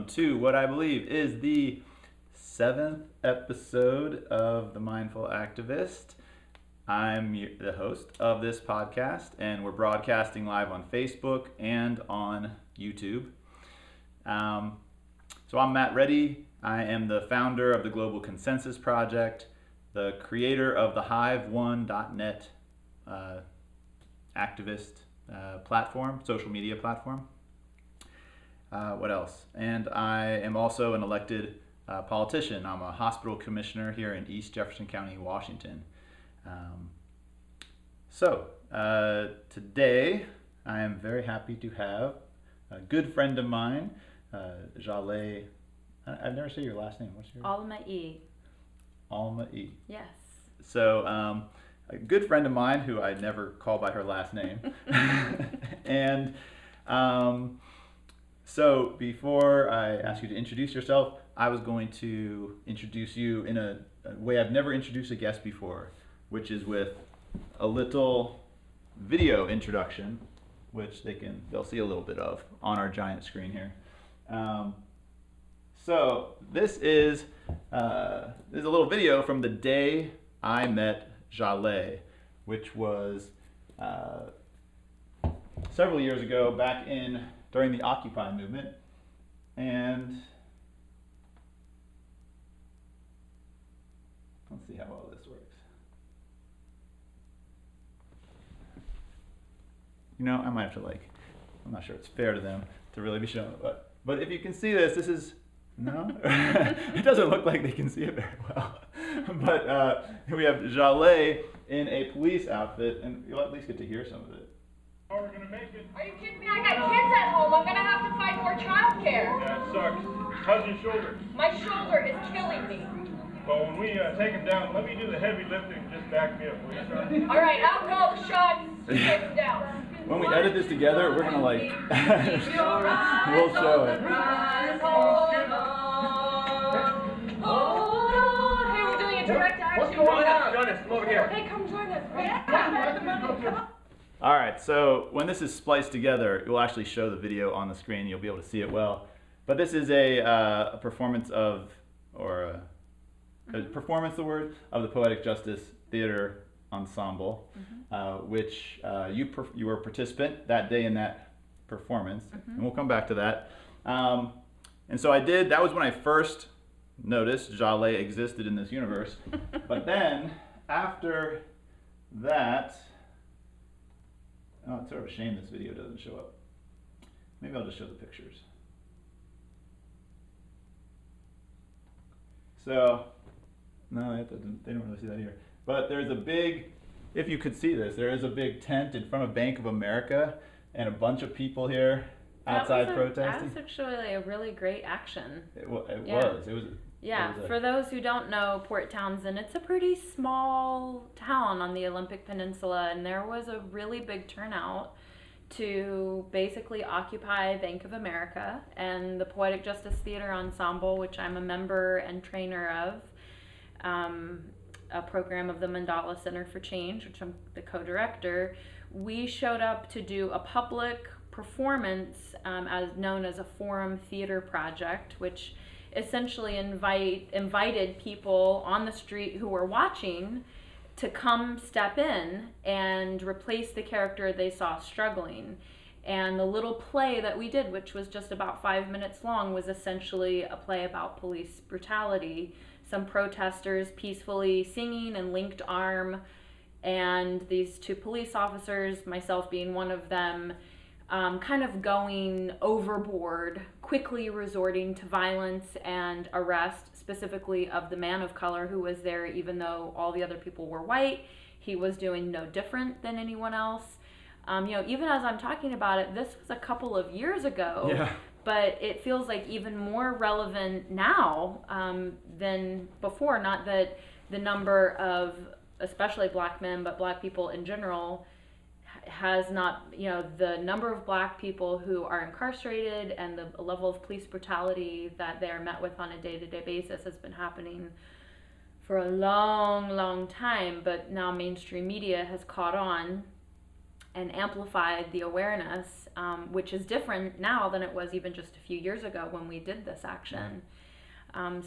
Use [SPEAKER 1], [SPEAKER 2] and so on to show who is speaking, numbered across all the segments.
[SPEAKER 1] to what I believe is the 7th episode of The Mindful Activist. I'm the host of this podcast, and we're broadcasting live on Facebook and on YouTube. So I'm Matt Reddy. I am the founder of the Global Consensus Project, the creator of the Hive1.net activist platform, social media platform. What else? And I am also an elected politician. I'm a hospital commissioner here in East Jefferson County, Washington. Today I am very happy to have a good friend of mine, Zhaleh. I've never said your last name. What's your
[SPEAKER 2] Almaee.
[SPEAKER 1] Almaee.
[SPEAKER 2] Yes.
[SPEAKER 1] So, a good friend of mine who I never call by her last name. And so before I ask you to introduce yourself, I was going to introduce you in a way I've never introduced a guest before, which is with a little video introduction, which they'll see a little bit of on our giant screen here. So this is a little video from the day I met Zhaleh, which was several years ago, back during the Occupy movement. And let's see how well this works. I might have to I'm not sure it's fair to them to really be shown, but if you can see this is, no? It doesn't look like they can see it very well. But we have Zhaleh in a police outfit, and you'll at least get to hear some of it.
[SPEAKER 3] Oh, we're gonna make it.
[SPEAKER 4] Are you kidding me? I got kids at home. I'm gonna have to find more childcare.
[SPEAKER 3] Yeah, it sucks. How's your shoulder?
[SPEAKER 4] My shoulder is killing me.
[SPEAKER 3] Well, when we take him down, let me do the heavy lifting. Just back me up, will you, son?
[SPEAKER 4] All right, out go the shots. Take him down.
[SPEAKER 1] When we edit this together, we're gonna we'll show it.
[SPEAKER 4] Hey, we're doing a direct action.
[SPEAKER 3] What's going on? Join us. Come over here.
[SPEAKER 4] Okay, come join us.
[SPEAKER 1] All right, so when this is spliced together, it will actually show the video on the screen. You'll be able to see it well. But this is a performance of, performance, the word, of the Poetic Justice Theater Ensemble, which you were a participant that day in that performance, and we'll come back to that. And so that was when I first noticed Zhaleh existed in this universe. But then, after that, it's sort of a shame this video doesn't show up. Maybe I'll just show the pictures. So, no, they don't really see that here. But there's a big, if you could see this, there is a big tent in front of Bank of America and a bunch of people here outside protesting.
[SPEAKER 2] That was actually a really great action.
[SPEAKER 1] It was.
[SPEAKER 2] Yeah, for those who don't know Port Townsend, it's a pretty small town on the Olympic Peninsula, and there was a really big turnout to basically occupy Bank of America and the Poetic Justice Theater Ensemble, which I'm a member and trainer of, a program of the Mandala Center for Change, which I'm the co-director. We showed up to do a public performance as known as a forum theater project, which essentially invited people on the street who were watching to come step in and replace the character they saw struggling. And the little play that we did, which was just about 5 minutes long, was essentially a play about police brutality. Some protesters peacefully singing and linked arm, and these two police officers, myself being one of them, kind of going overboard, quickly resorting to violence and arrest, specifically of the man of color who was there. Even though all the other people were white, he was doing no different than anyone else. Even as I'm talking about it, this was a couple of years ago.
[SPEAKER 1] Yeah.
[SPEAKER 2] But it feels like even more relevant now than before. Not that the number of, especially black men, but black people in general, has not, the number of black people who are incarcerated and the level of police brutality that they are met with on a day-to-day basis has been happening for a long, long time. But now mainstream media has caught on and amplified the awareness, which is different now than it was even just a few years ago when we did this action.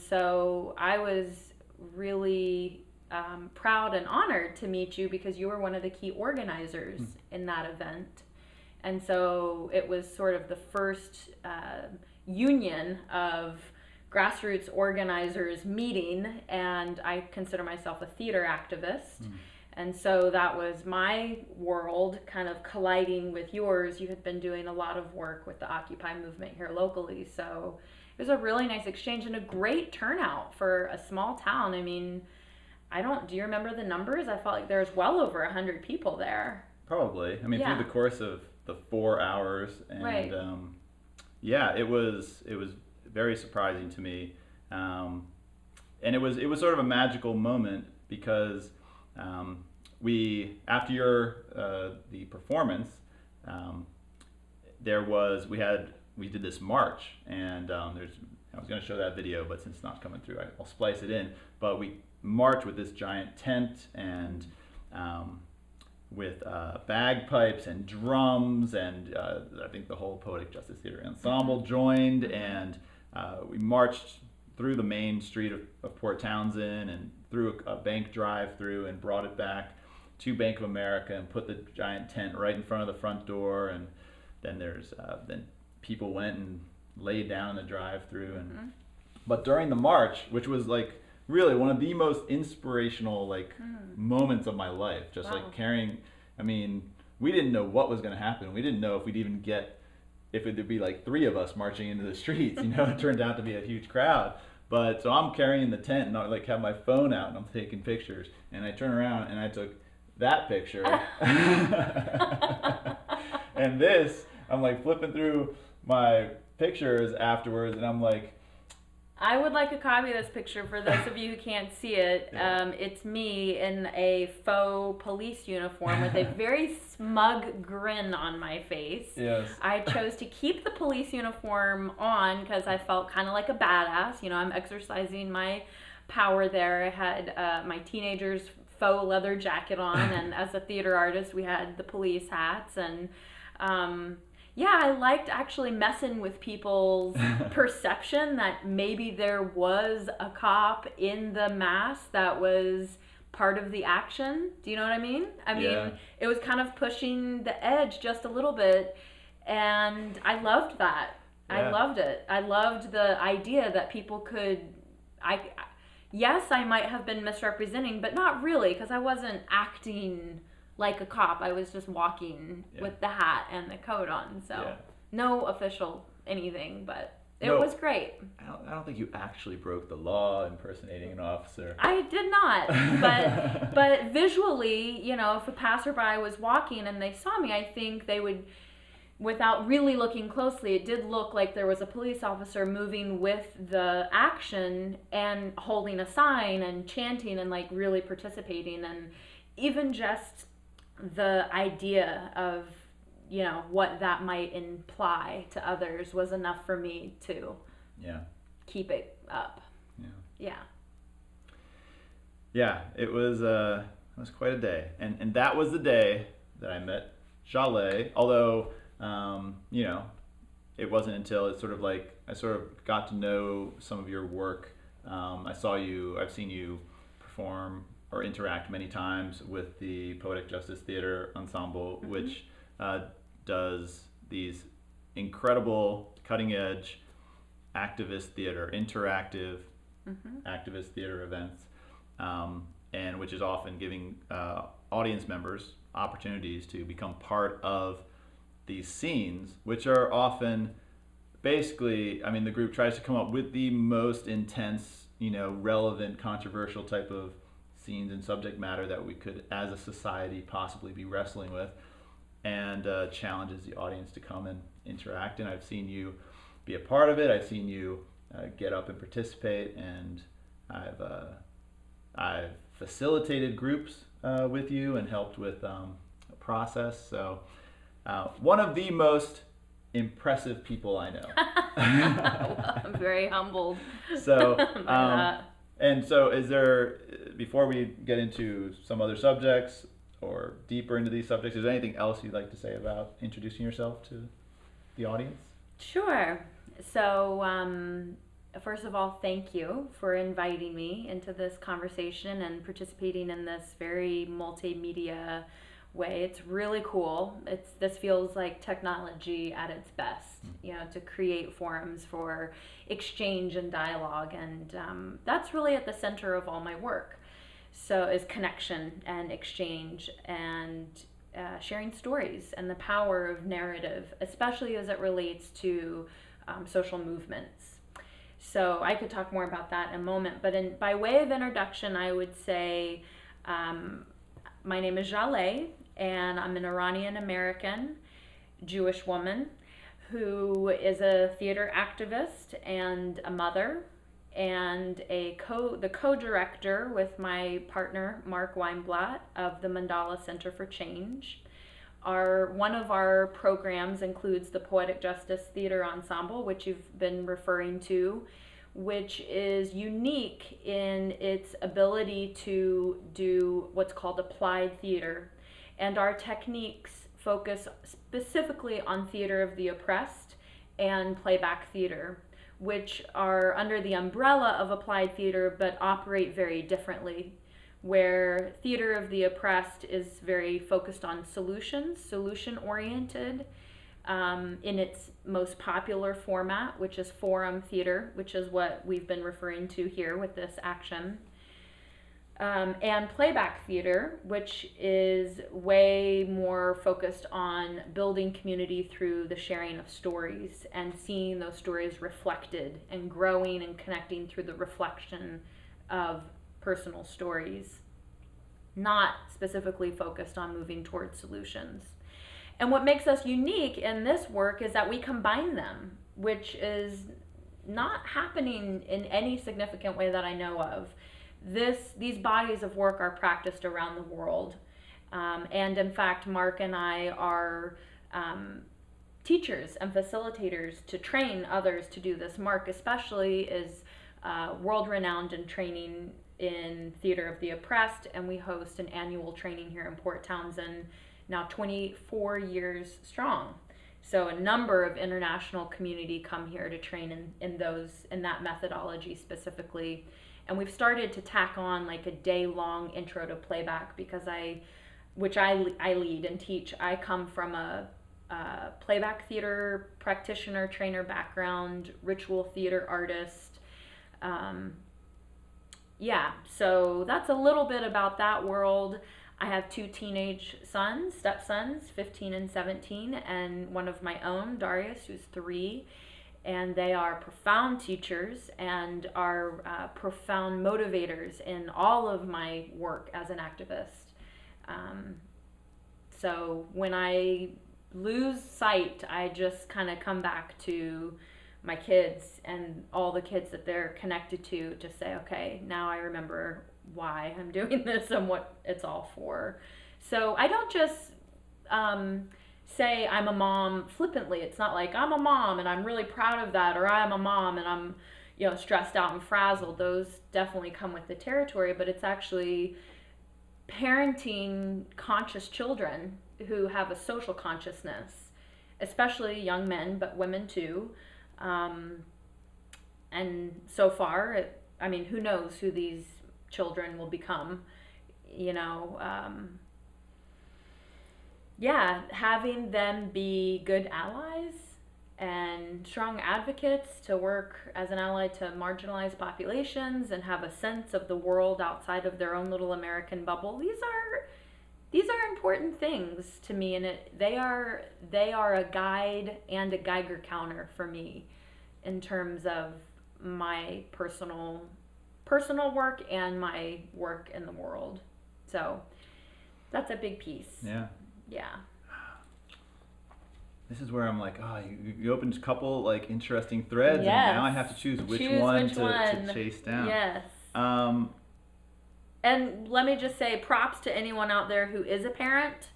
[SPEAKER 2] So I was really proud and honored to meet you because you were one of the key organizers in that event. And so it was sort of the first union of grassroots organizers meeting, and I consider myself a theater activist. And so that was my world kind of colliding with yours. You had been doing a lot of work with the Occupy movement here locally. So it was a really nice exchange and a great turnout for a small town. I mean, do you remember the numbers? I felt like there was well over 100 people there.
[SPEAKER 1] Probably. I mean, through the course of the 4 hours. And
[SPEAKER 2] right.
[SPEAKER 1] It was very surprising to me. And it was sort of a magical moment because we, after the performance, we did this march, and I was going to show that video, but since it's not coming through, I'll splice it in. But we marched with this giant tent and with bagpipes and drums, and I think the whole Poetic Justice Theater ensemble joined, and we marched through the main street of Port Townsend and through a bank drive-through and brought it back to Bank of America and put the giant tent right in front of the front door. And then then people went and laid down in the drive-through. And but during the march, which was like really one of the most inspirational moments of my life, just like carrying. I mean, we didn't know what was going to happen. We didn't know if we'd even if it'd be like 3 of us marching into the streets. It turned out to be a huge crowd. But so I'm carrying the tent and I have my phone out and I'm taking pictures, and I turn around and I took that picture. And this, I'm flipping through my pictures afterwards, and I'm like,
[SPEAKER 2] I would like a copy of this picture for those of you who can't see it. It's me in a faux police uniform with a very smug grin on my face.
[SPEAKER 1] Yes.
[SPEAKER 2] I chose to keep the police uniform on because I felt kind of like a badass. I'm exercising my power there. I had my teenager's faux leather jacket on, and as a theater artist, we had the police hats. And I liked actually messing with people's perception that maybe there was a cop in the mass that was part of the action. Do you know what I mean? I mean, it was kind of pushing the edge just a little bit, and I loved that. Yeah. I loved it. I loved the idea that people could, yes, I might have been misrepresenting, but not really, because I wasn't acting like a cop. I was just walking with the hat and the coat on. So no official anything, but it was great.
[SPEAKER 1] I don't think you actually broke the law impersonating an officer.
[SPEAKER 2] I did not, but visually, if a passerby was walking and they saw me, I think they would, without really looking closely, it did look like there was a police officer moving with the action and holding a sign and chanting and really participating, and even just the idea of what that might imply to others was enough for me to keep it up.
[SPEAKER 1] It was quite a day, and that was the day that I met Zhaleh, although it wasn't until I sort of got to know some of your work. I've seen you perform or interact many times with the Poetic Justice Theater Ensemble, which does these incredible cutting-edge activist theater, interactive activist theater events, and which is often giving audience members opportunities to become part of these scenes, which are often basically, the group tries to come up with the most intense, relevant, controversial type of scenes and subject matter that we could, as a society, possibly be wrestling with, and challenges the audience to come and interact. And I've seen you be a part of it. I've seen you get up and participate, and I've facilitated groups with you and helped with a process. So one of the most impressive people I know.
[SPEAKER 2] Well, I'm very humbled.
[SPEAKER 1] So, and so is there, before we get into some other subjects, or deeper into these subjects, is there anything else you'd like to say about introducing yourself to the audience?
[SPEAKER 2] Sure. So, first of all, thank you for inviting me into this conversation and participating in this very multimedia way. It's really cool. This feels like technology at its best, to create forums for exchange and dialogue, and that's really at the center of all my work. So is connection and exchange and sharing stories and the power of narrative, especially as it relates to social movements. So I could talk more about that in a moment, but by way of introduction, I would say my name is Zhaleh, and I'm an Iranian American Jewish woman who is a theater activist and a mother, and the co-director with my partner Mark Weinblatt of the Mandala Center for Change. One of our programs includes the Poetic Justice Theater Ensemble, which you've been referring to, which is unique in its ability to do what's called applied theater. And our techniques focus specifically on theater of the oppressed and playback theater, which are under the umbrella of applied theater but operate very differently. Where theater of the oppressed is very focused on solution-oriented, in its most popular format, which is forum theater, which is what we've been referring to here with this action. And playback theater, which is way more focused on building community through the sharing of stories and seeing those stories reflected and growing and connecting through the reflection of personal stories, not specifically focused on moving towards solutions. And what makes us unique in this work is that we combine them, which is not happening in any significant way that I know of. These bodies of work are practiced around the world. And in fact, Mark and I are teachers and facilitators to train others to do this. Mark especially is world-renowned in training in theater of the oppressed, and we host an annual training here in Port Townsend, now 24 years strong. So a number of international community come here to train in that methodology specifically. And we've started to tack on like a day-long intro to playback because which I lead and teach. I come from a playback theater practitioner, trainer background, ritual theater artist. So that's a little bit about that world. I have 2 teenage stepsons, 15 and 17, and one of my own, Darius, who's 3. And they are profound teachers and are profound motivators in all of my work as an activist. So when I lose sight, I just kind of come back to my kids and all the kids that they're connected to say, okay, now I remember why I'm doing this and what it's all for. So I don't just say I'm a mom flippantly. It's not like I'm a mom and I'm really proud of that, or I'm a mom and I'm stressed out and frazzled. Those definitely come with the territory, but it's actually parenting conscious children who have a social consciousness, especially young men, but women too. And so far, who knows who these children will become, having them be good allies and strong advocates to work as an ally to marginalized populations and have a sense of the world outside of their own little American bubble. These are important things to me, and they are a guide and a Geiger counter for me in terms of my personal work and my work in the world. So that's a big piece.
[SPEAKER 1] Yeah.
[SPEAKER 2] Yeah.
[SPEAKER 1] This is where I'm like, you opened a couple like interesting threads,
[SPEAKER 2] Yes.
[SPEAKER 1] and now I have to choose which one to chase down.
[SPEAKER 2] Yes. And let me just say props to anyone out there who is a parent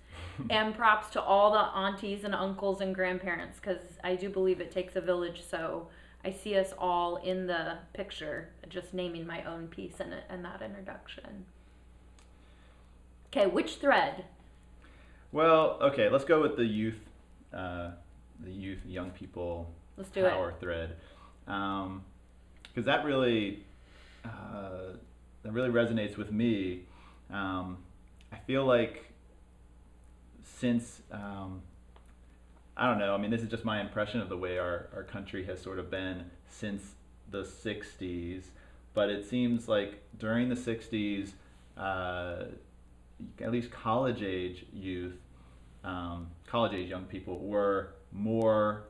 [SPEAKER 2] and props to all the aunties and uncles and grandparents, because I do believe it takes a village. So I see us all in the picture, just naming my own piece in that introduction. Okay, which thread?
[SPEAKER 1] Well, okay, let's go with the youth, young people
[SPEAKER 2] Let's do
[SPEAKER 1] power
[SPEAKER 2] it.
[SPEAKER 1] thread, because that really resonates with me. I feel like since I don't know. I mean, this is just my impression of the way our country has sort of been since the 60s. But it seems like during the 60s, at least college-age youth, college-age young people were more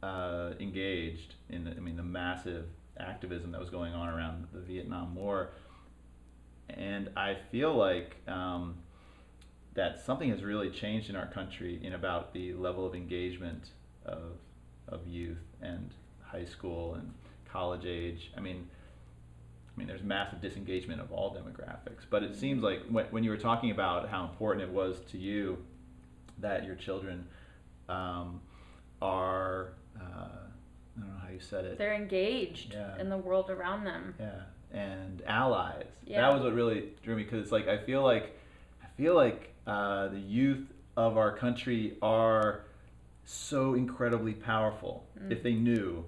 [SPEAKER 1] engaged in the massive activism that was going on around the Vietnam War. And I feel like that something has really changed in our country in about the level of engagement of youth and high school and college age. I mean, there's massive disengagement of all demographics, but it seems like when you were talking about how important it was to you that your children are, I don't know how you said it.
[SPEAKER 2] They're engaged in the world around them.
[SPEAKER 1] Yeah, and allies.
[SPEAKER 2] Yeah.
[SPEAKER 1] That was what really drew me, because it's like I feel like the youth of our country are so incredibly powerful. If they knew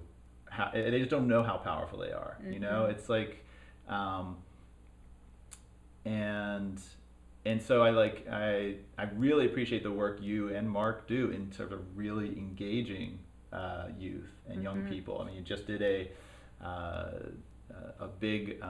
[SPEAKER 1] how, they just don't know how powerful they are. You know, it's like, and so I really appreciate the work you and Mark do in sort of really engaging youth and young people. I mean, you just did a big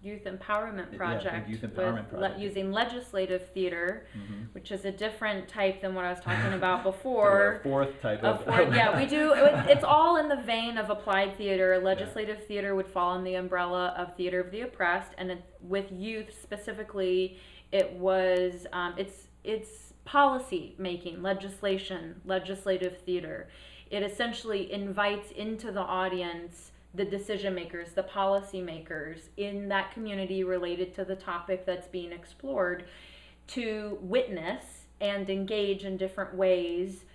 [SPEAKER 2] youth empowerment project,
[SPEAKER 1] youth empowerment project.
[SPEAKER 2] Using legislative theater, which is a different type than what I was talking about before.
[SPEAKER 1] A fourth type of
[SPEAKER 2] yeah, we do. It's all in the vein of applied theater. Legislative theater would fall in the umbrella of theater of the oppressed, and with youth specifically, it was it's policy making, legislation, legislative theater. It essentially invites into the audience the decision makers, the policy makers in that community related to the topic that's being explored, to witness and engage in different ways,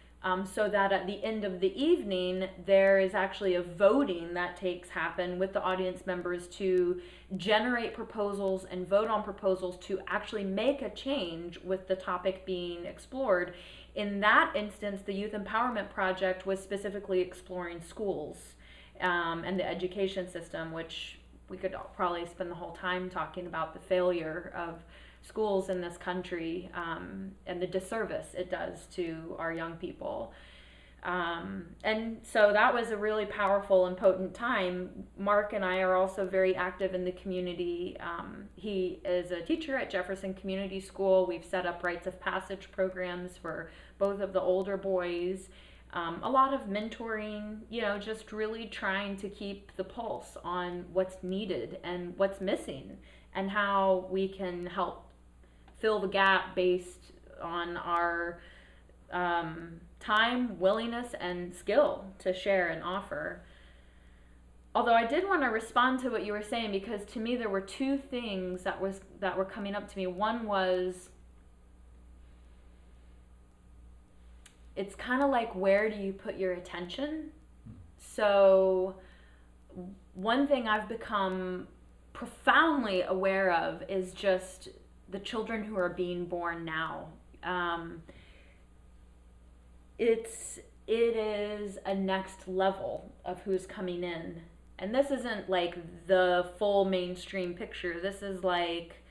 [SPEAKER 2] so that at the end of the evening there is actually a voting that happen with the audience members to generate proposals and vote on proposals to actually make a change with the topic being explored. In that instance, the Youth Empowerment Project was specifically exploring schools and the education system, which we could probably spend the whole time talking about the failure of schools in this country, and the disservice it does to our young people. And so that was a really powerful and potent time. Mark and I are also very active in the community. He is a teacher at Jefferson Community School. We've set up rites of passage programs for both of the older boys. A lot of mentoring, just really trying to keep the pulse on what's needed and what's missing, and how we can help fill the gap based on our time, willingness, and skill to share and offer. Although I did want to respond to what you were saying, because to me there were two things that were coming up to me. One was, it's kind of like, where do you put your attention? So one thing I've become profoundly aware of is just the children who are being born now. It is a next level of who's coming in. And this isn't like the full mainstream picture. This is like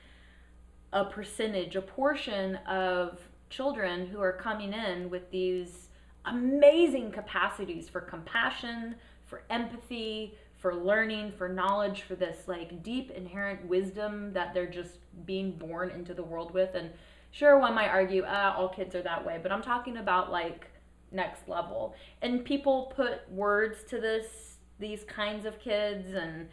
[SPEAKER 2] a percentage, a portion of children who are coming in with these amazing capacities for compassion, for empathy, for learning, for knowledge, for this like deep inherent wisdom that they're just being born into the world with. And sure, one might argue, all kids are that way, but I'm talking about like next level. And people put words to these kinds of kids, and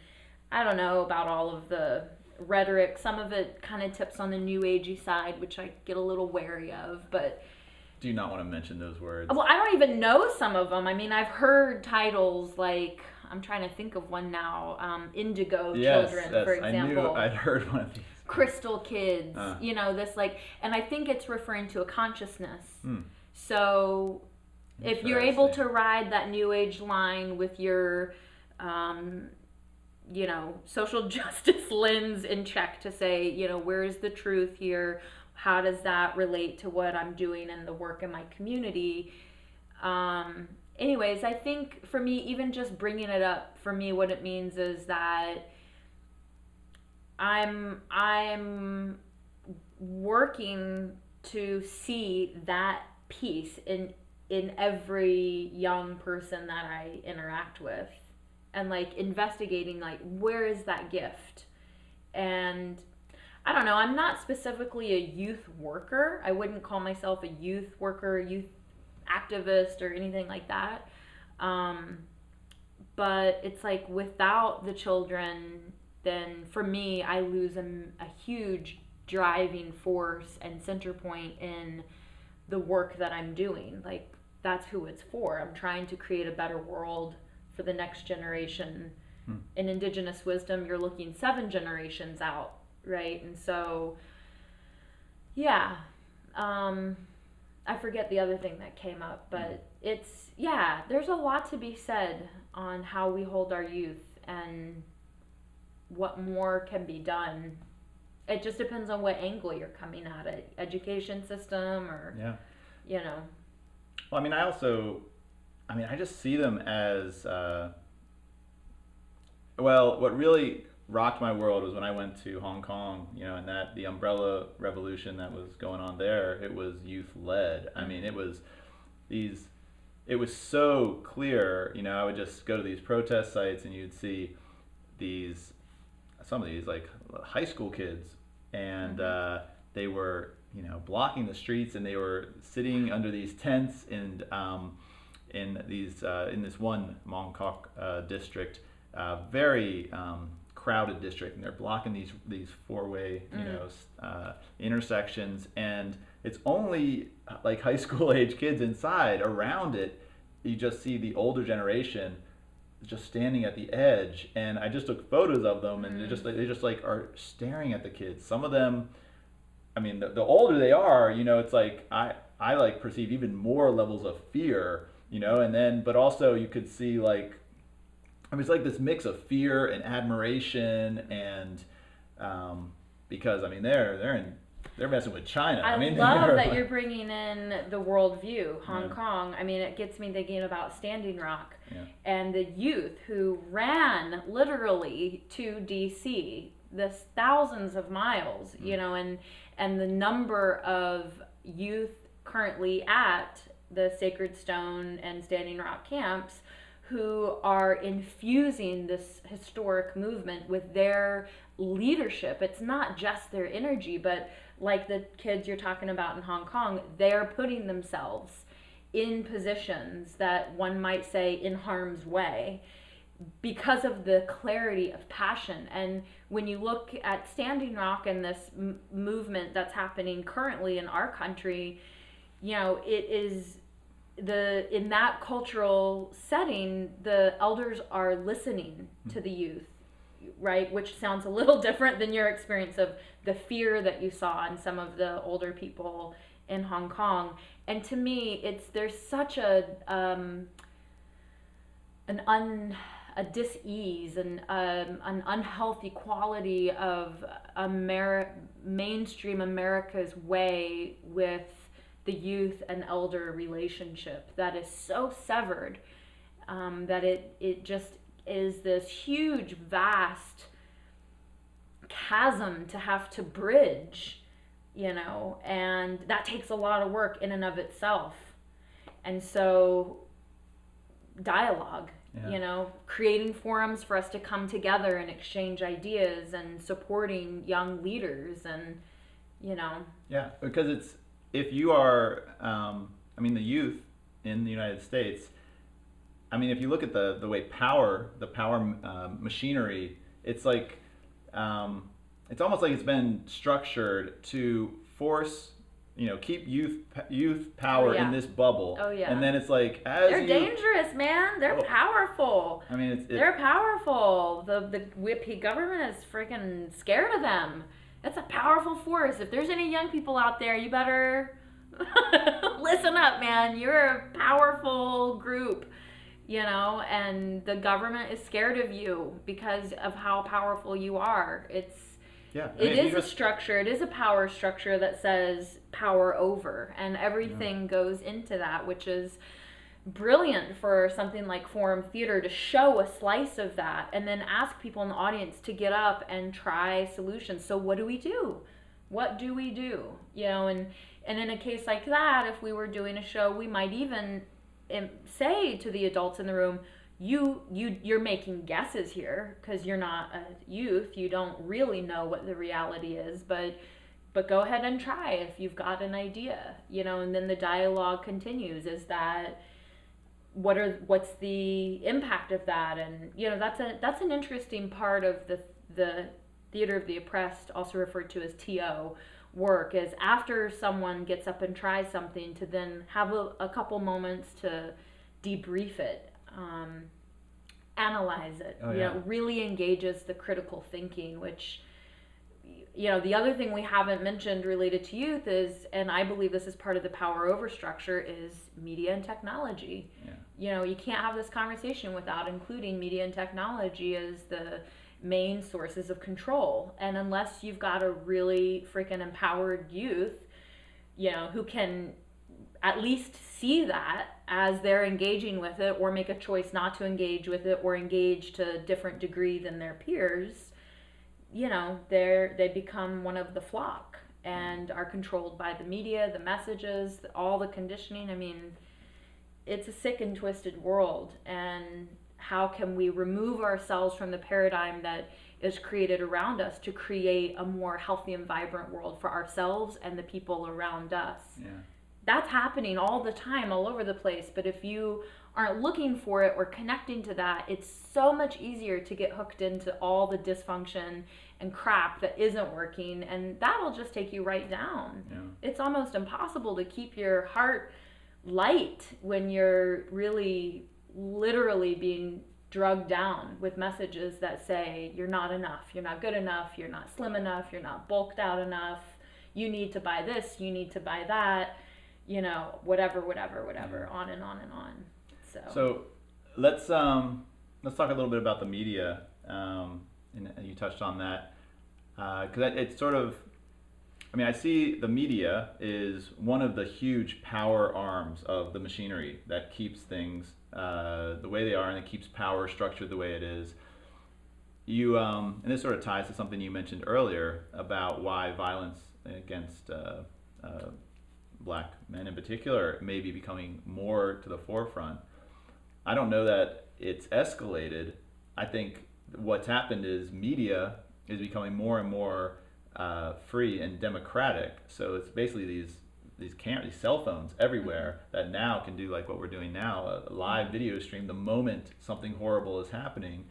[SPEAKER 2] I don't know about all of the rhetoric. Some of it kind of tips on the new agey side, which I get a little wary of, but
[SPEAKER 1] do you not want to mention those words?
[SPEAKER 2] Well, I don't even know some of them. I mean, I've heard titles like, I'm trying to think of one now, Indigo Children, for example.
[SPEAKER 1] I knew I'd heard one of these.
[SPEAKER 2] Crystal Kids, this like, and I think it's referring to a consciousness. So if you're able to ride that new age line with your social justice lens in check to say, where's the truth here? how does that relate to what I'm doing in the work in my community? Anyways, I think for me, even just bringing it up, for me, what it means is that I'm working to see that piece in every young person that I interact with, and like investigating like where is that gift. And I don't know, I'm not specifically a youth worker. I wouldn't call myself a youth worker, youth activist or anything like that. But it's like without the children, then for me, I lose a huge driving force and center point in the work that I'm doing. Like, that's who it's for. I'm trying to create a better world for the next generation. In Indigenous wisdom, you're looking 7 generations out, right? And so, yeah, I forget the other thing that came up, but it's, yeah, there's a lot to be said on how we hold our youth and what more can be done. It just depends on what angle you're coming at it, education system or, you know.
[SPEAKER 1] Well, I mean, I just see them as, well, what really rocked my world was when I went to Hong Kong, you know, and that the umbrella revolution that was going on there, it was youth led. I mean, it was so clear, you know, I would just go to these protest sites and you'd see some of these like high school kids, and they were, you know, blocking the streets, and they were sitting under these tents and in this one Mongkok district, very crowded district, and they're blocking these 4-way, you know, intersections, and it's only like high school age kids inside. Around it, you just see the older generation just standing at the edge, and I just took photos of them, and they just like are staring at the kids. Some of them, I mean, the older they are, you know, it's like I like perceive even more levels of fear, you know, and then but also you could see like, I mean, it's like this mix of fear and admiration, and because I mean they're messing with China.
[SPEAKER 2] I
[SPEAKER 1] mean,
[SPEAKER 2] love that you're bringing in the worldview, Hong Kong. I mean, it gets me thinking about Standing Rock and the youth who ran literally to DC, this thousands of miles, you know, and the number of youth currently at the Sacred Stone and Standing Rock camps who are infusing this historic movement with their leadership. It's not just their energy, but like the kids you're talking about in Hong Kong, they're putting themselves in positions that one might say in harm's way because of the clarity of passion. And when you look at Standing Rock and this movement that's happening currently in our country, you know, it is in that cultural setting, the elders are listening to the youth, right? Which sounds a little different than your experience of the fear that you saw in some of the older people in Hong Kong. And to me, there's such a dis-ease and an unhealthy quality of mainstream America's way with the youth and elder relationship that is so severed, that it just is this huge, vast chasm to have to bridge, you know, and that takes a lot of work in and of itself. And so dialogue, you know, creating forums for us to come together and exchange ideas and supporting young leaders, and, you know. Yeah,
[SPEAKER 1] because if you are, I mean, the youth in the United States, I mean, if you look at the way the power machinery, it's like, it's almost like it's been structured to force, you know, keep youth power in this bubble. Oh yeah. And then it's like,
[SPEAKER 2] they're dangerous, man. They're powerful.
[SPEAKER 1] I mean,
[SPEAKER 2] they're powerful. The whippy government is freaking scared of them. It's a powerful force. If there's any young people out there, you better listen up, man. You're a powerful group, you know, and the government is scared of you because of how powerful you are.
[SPEAKER 1] Yeah.
[SPEAKER 2] It is a structure. It is a power structure that says power over, and everything goes into that, which is brilliant for something like Forum Theater to show a slice of that and then ask people in the audience to get up and try solutions. So what do we do? What do we do? You know, and in a case like that, if we were doing a show, we might even say to the adults in the room, you're making guesses here because you're not a youth. You don't really know what the reality is, but go ahead and try if you've got an idea, you know. And then the dialogue continues. Is that what's the impact of that? And you know, that's an interesting part of the theater of the oppressed, also referred to as TO work, is after someone gets up and tries something to then have a couple moments to debrief it. Analyze it, you know, really engages the critical thinking, which, you know, the other thing we haven't mentioned related to youth is, and I believe this is part of the power over structure, is media and technology. Yeah. You know, you can't have this conversation without including media and technology as the main sources of control. And unless you've got a really freaking empowered youth, you know, who can at least see that as they're engaging with it, or make a choice not to engage with it, or engage to a different degree than their peers, you know, they become one of the flock and are controlled by the media, the messages, all the conditioning. I mean, it's a sick and twisted world. And how can we remove ourselves from the paradigm that is created around us to create a more healthy and vibrant world for ourselves and the people around us? Yeah. That's happening all the time, all over the place. But if you aren't looking for it or connecting to that, it's so much easier to get hooked into all the dysfunction and crap that isn't working, and that'll just take you right down. Yeah. It's almost impossible to keep your heart light when you're really literally being drugged down with messages that say you're not enough, you're not good enough, you're not slim enough, you're not bulked out enough, you need to buy this, you need to buy that, you know, whatever, on and on and on. So
[SPEAKER 1] let's talk a little bit about the media, and you touched on that, because it's sort of, I mean, I see the media is one of the huge power arms of the machinery that keeps things the way they are, and it keeps power structured the way it is. You and this sort of ties to something you mentioned earlier about why violence against Black men in particular may be becoming more to the forefront. I don't know that it's escalated. I think what's happened is media is becoming more and more free and democratic. So it's basically these cell phones everywhere that now can do like what we're doing now, a live video stream the moment something horrible is happening.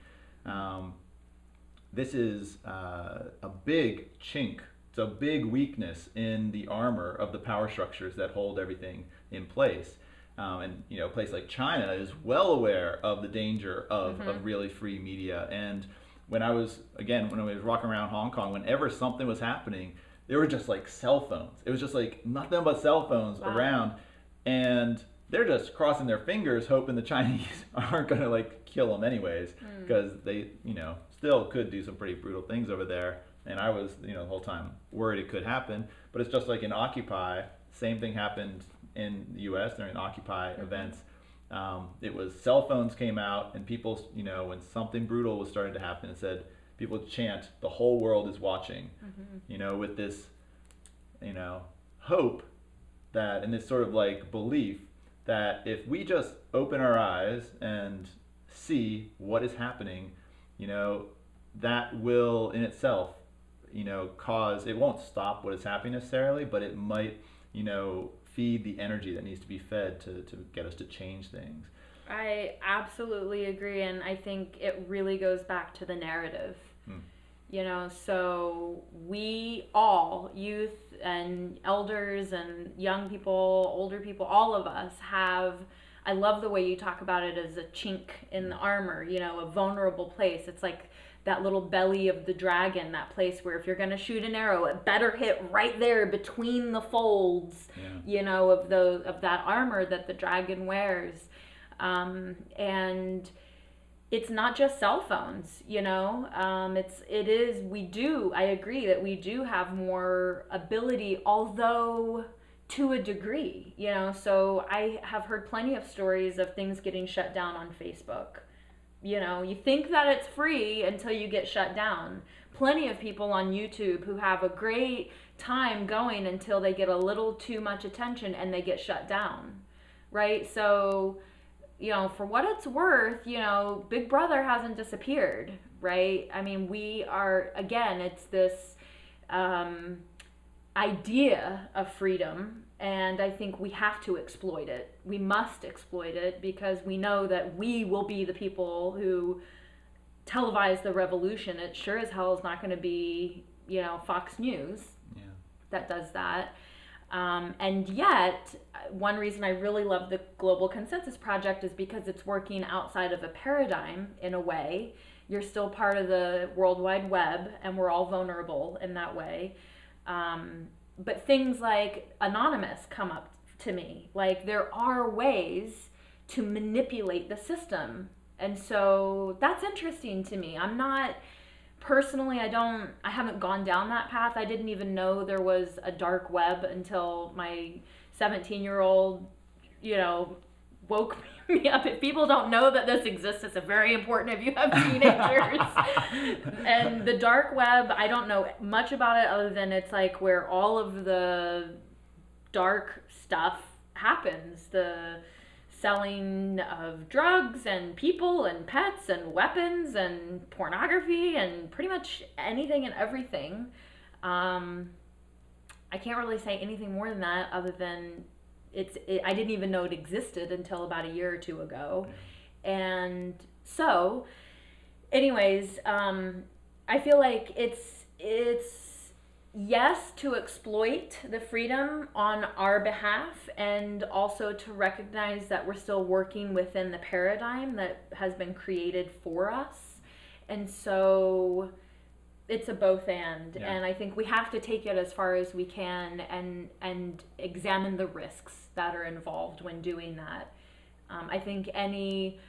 [SPEAKER 1] This is a big chink. It's a big weakness in the armor of the power structures that hold everything in place. And you know, a place like China is well aware of the danger of really free media. And when I was walking around Hong Kong, whenever something was happening, there were just like cell phones. It was just like nothing but cell phones around, and they're just crossing their fingers, hoping the Chinese aren't going to like kill them anyways, because they, you know, still could do some pretty brutal things over there. And I was, you know, the whole time worried it could happen. But it's just like in Occupy, same thing happened in the U.S. during Occupy events. It was cell phones came out, and people, you know, when something brutal was starting to happen, it said, people chant, "The whole world is watching," you know, with this, you know, hope that, and this sort of like belief that if we just open our eyes and see what is happening, you know, that will in itself, you know, cause, it won't stop what is happening necessarily, but it might, you know, feed the energy that needs to be fed to get us to change things.
[SPEAKER 2] I absolutely agree, and I think it really goes back to the narrative. You know, so we all, youth and elders and young people, older people, all of us have, I love the way you talk about it as a chink in the armor, you know, a vulnerable place. It's like that little belly of the dragon, that place where if you're going to shoot an arrow, it better hit right there between the folds, you know, of that armor that the dragon wears. And it's not just cell phones, you know. I agree that we do have more ability, although to a degree, you know. So I have heard plenty of stories of things getting shut down on Facebook. You know, you think that it's free until you get shut down. Plenty of people on YouTube who have a great time going until they get a little too much attention and they get shut down, right? So, you know, for what it's worth, you know, Big Brother hasn't disappeared, right? I mean, we are, again, it's this idea of freedom, and I think we have to exploit it. We must exploit it because we know that we will be the people who televise the revolution. It sure as hell is not going to be, you know, Fox News that does that. And yet, one reason I really love the Global Consensus Project is because it's working outside of a paradigm in a way. You're still part of the World Wide Web, and we're all vulnerable in that way. But things like Anonymous come up to me. Like, there are ways to manipulate the system. And so that's interesting to me. I'm not... Personally, I haven't gone down that path. I didn't even know there was a dark web until my 17-year-old, you know, woke me up. If people don't know that this exists, it's very important if you have teenagers. And the dark web, I don't know much about it other than it's like where all of the dark stuff happens. The selling of drugs and people and pets and weapons and pornography and pretty much anything and everything. I can't really say anything more than that other than I didn't even know it existed until about a year or two ago. And so anyways, I feel like it's yes, to exploit the freedom on our behalf, and also to recognize that we're still working within the paradigm that has been created for us. And so it's a both and.
[SPEAKER 1] Yeah.
[SPEAKER 2] And I think we have to take it as far as we can and examine the risks that are involved when doing that. I think any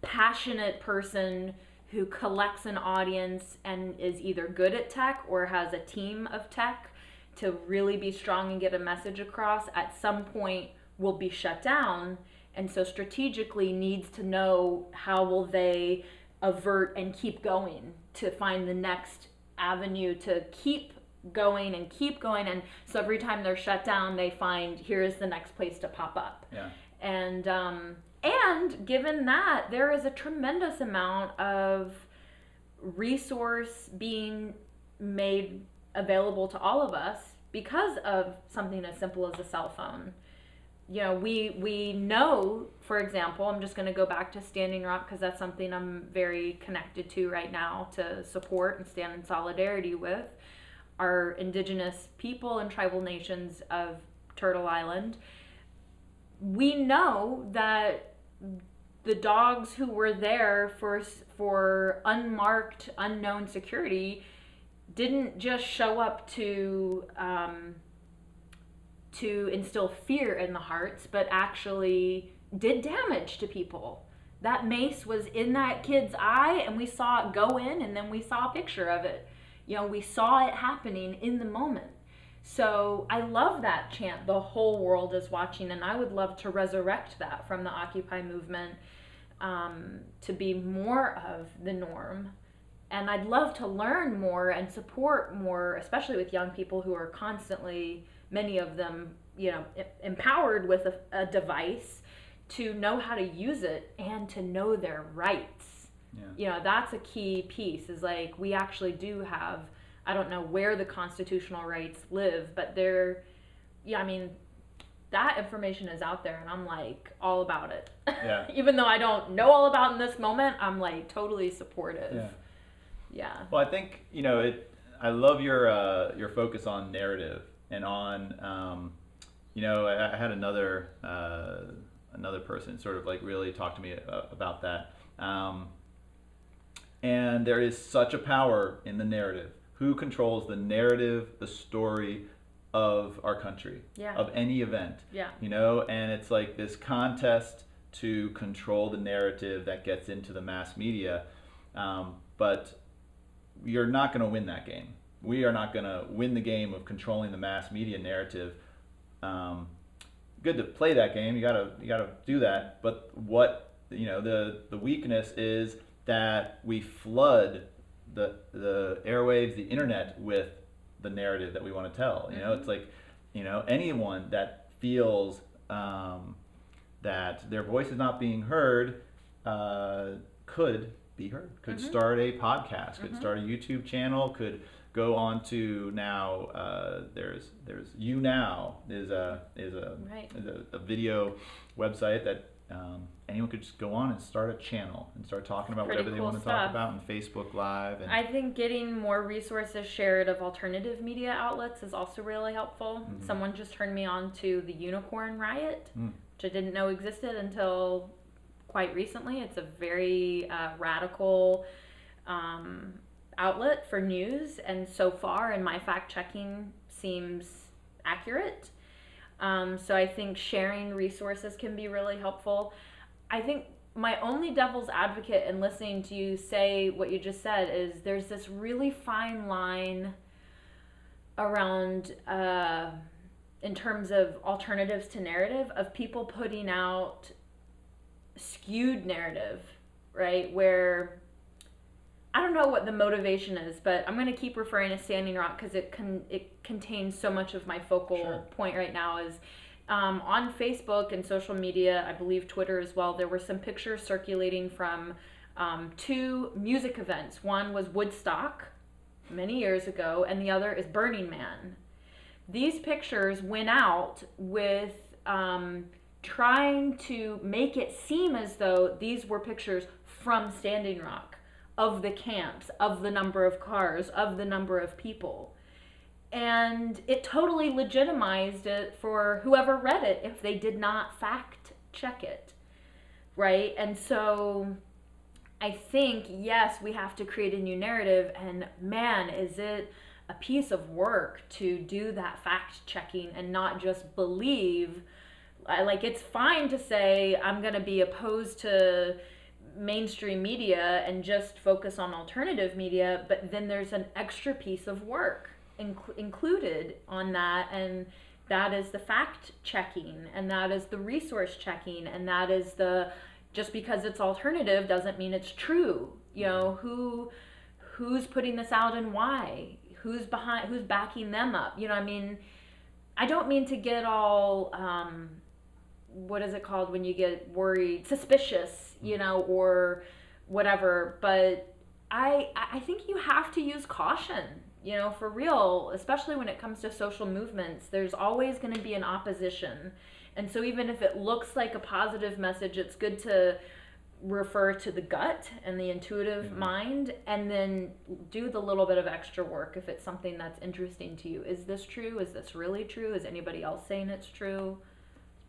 [SPEAKER 2] passionate person who collects an audience and is either good at tech or has a team of tech to really be strong and get a message across, at some point will be shut down. And so strategically needs to know how will they avert and keep going to find the next avenue to keep going. And so every time they're shut down, they find here's the next place to pop up.
[SPEAKER 1] Yeah.
[SPEAKER 2] And given that, there is a tremendous amount of resource being made available to all of us because of something as simple as a cell phone. You know, we know, for example, I'm just going to go back to Standing Rock because that's something I'm very connected to right now to support and stand in solidarity with our indigenous people and tribal nations of Turtle Island. We know that the dogs who were there for unmarked, unknown security didn't just show up to instill fear in the hearts, but actually did damage to people. That mace was in that kid's eye, and we saw it go in, and then we saw a picture of it. You know, we saw it happening in the moment. So I love that chant, the whole world is watching, and I would love to resurrect that from the Occupy movement to be more of the norm. And I'd love to learn more and support more, especially with young people who are constantly, many of them, you know, empowered with a device to know how to use it and to know their rights.
[SPEAKER 1] Yeah.
[SPEAKER 2] You know, that's a key piece, is like we actually do have, I don't know where the constitutional rights live, but I mean, that information is out there, and I'm like all about it.
[SPEAKER 1] Yeah.
[SPEAKER 2] Even though I don't know all about it in this moment, I'm like totally supportive.
[SPEAKER 1] Yeah.
[SPEAKER 2] Yeah.
[SPEAKER 1] Well, I think, you know, I love your focus on narrative and on, you know, I had another person sort of like really talk to me about that. And there is such a power in the narrative. Who controls the narrative, the story of our country,
[SPEAKER 2] Yeah.
[SPEAKER 1] of any event?
[SPEAKER 2] Yeah.
[SPEAKER 1] You know, and it's like this contest to control the narrative that gets into the mass media, but you're not going to win that game. We are not going to win the game of controlling the mass media narrative. Good to play that game. You gotta do that. But what the weakness is that we flood the airwaves, the internet, with the narrative that we want to tell. It's like anyone that feels that their voice is not being heard could be heard. Could start a podcast. Could start a YouTube channel. Could go on to now. There's YouNow is a video website that anyone could just go on and start a channel and start talking about whatever they want to talk about, and Facebook Live. And
[SPEAKER 2] I think getting more resources shared of alternative media outlets is also really helpful. Someone just turned me on to the Unicorn Riot, which I didn't know existed until quite recently. It's a very radical outlet for news, and so far in my fact checking seems accurate. So I think sharing resources can be really helpful. I think my only devil's advocate in listening to you say what you just said is there's this really fine line around in terms of alternatives to narrative, of people putting out skewed narrative, right? Where I don't know what the motivation is, but I'm going to keep referring to Standing Rock because it contains so much of my focal point right now. Is on Facebook and social media, I believe Twitter as well, there were some pictures circulating from 2 music events. One was Woodstock many years ago, and the other is Burning Man. These pictures went out with trying to make it seem as though these were pictures from Standing Rock, of the camps, of the number of cars, of the number of people. And it totally legitimized it for whoever read it if they did not fact check it, right? And so I think, yes, we have to create a new narrative, and man, is it a piece of work to do that fact checking and not just believe. Like, it's fine to say I'm going to be opposed to mainstream media and just focus on alternative media, but then there's an extra piece of work included on that, and that is the fact checking, and that is the resource checking, and that is the, just because it's alternative doesn't mean it's true. Who's putting this out and why, who's backing them up. I don't mean to get all what is it called when you get worried, suspicious, or whatever. But I think you have to use caution, for real, especially when it comes to social movements. There's always going to be an opposition. And so even if it looks like a positive message, it's good to refer to the gut and the intuitive mind, and then do the little bit of extra work if it's something that's interesting to you. Is this true? Is this really true? Is anybody else saying it's true?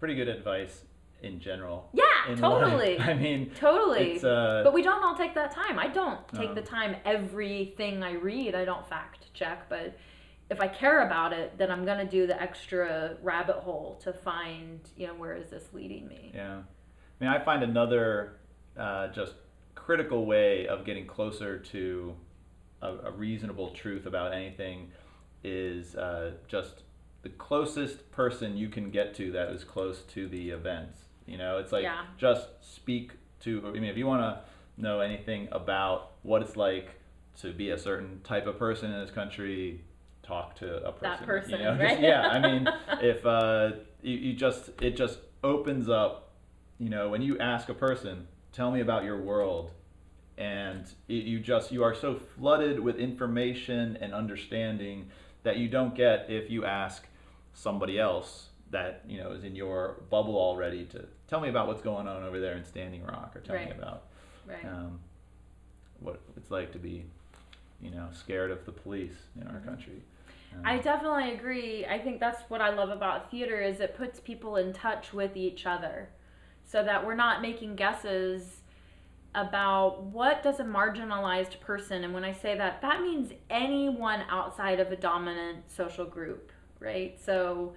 [SPEAKER 1] Pretty good advice in general.
[SPEAKER 2] Yeah, totally. Totally. But we don't all take that time. I don't take the time. Everything I read, I don't fact check. But if I care about it, then I'm going to do the extra rabbit hole to find, where is this leading me?
[SPEAKER 1] Yeah. I find another just critical way of getting closer to a reasonable truth about anything is just the closest person you can get to that is close to the events. It's like, just speak to, if you want to know anything about what it's like to be a certain type of person in this country, talk to a person.
[SPEAKER 2] That person,
[SPEAKER 1] right? If it just opens up, when you ask a person, tell me about your world, and you are so flooded with information and understanding that you don't get if you ask somebody else that is in your bubble already to tell me about what's going on over there in Standing Rock, or tell me about what it's like to be scared of the police in our country.
[SPEAKER 2] I definitely agree. I think that's what I love about theater, is it puts people in touch with each other, so that we're not making guesses about what does a marginalized person, and when I say that, that means anyone outside of a dominant social group, right? So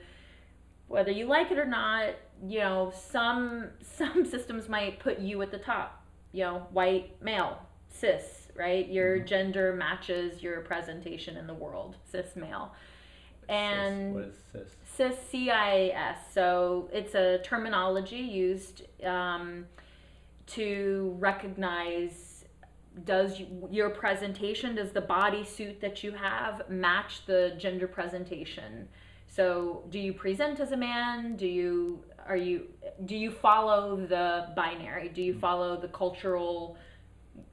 [SPEAKER 2] whether you like it or not, you know, some systems might put you at the top, you know, white male, cis, right? Your gender matches your presentation in the world, cis male. And
[SPEAKER 1] what is cis?
[SPEAKER 2] Cis, CIS. So it's a terminology used to recognize, does your presentation, does the bodysuit that you have match the gender presentation? So do you present as a man? Do you follow the binary? Do you follow the cultural,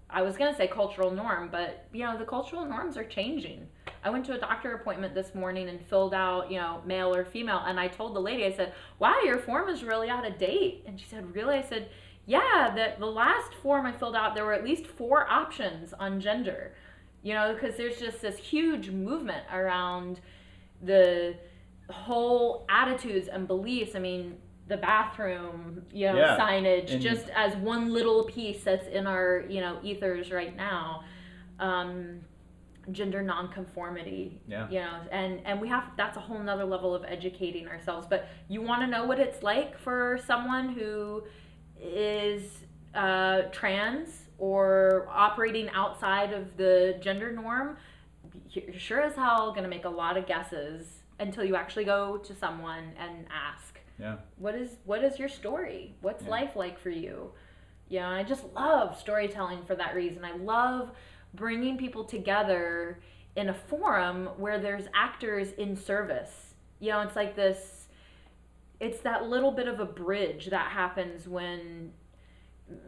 [SPEAKER 2] I was going to say cultural norm, but you know, the cultural norms are changing. I went to a doctor appointment this morning and filled out, you know, male or female, and I told the lady, I said, wow, your form is really out of date. And she said, really? I said, yeah, the last form I filled out, there were at least 4 options on gender, you know, because there's just this huge movement around the whole attitudes and beliefs. I mean, the bathroom, you know, signage, and just as one little piece that's in our, you know, ethers right now. Gender nonconformity, you know, and we have, that's a whole nother level of educating ourselves. But you want to know what it's like for someone who is trans or operating outside of the gender norm, you're sure as hell going to make a lot of guesses until you actually go to someone and ask, what is your story? What's life like for you? You know, I just love storytelling for that reason. I love bringing people together in a forum where there's actors in service. You know, it's like this, it's that little bit of a bridge that happens when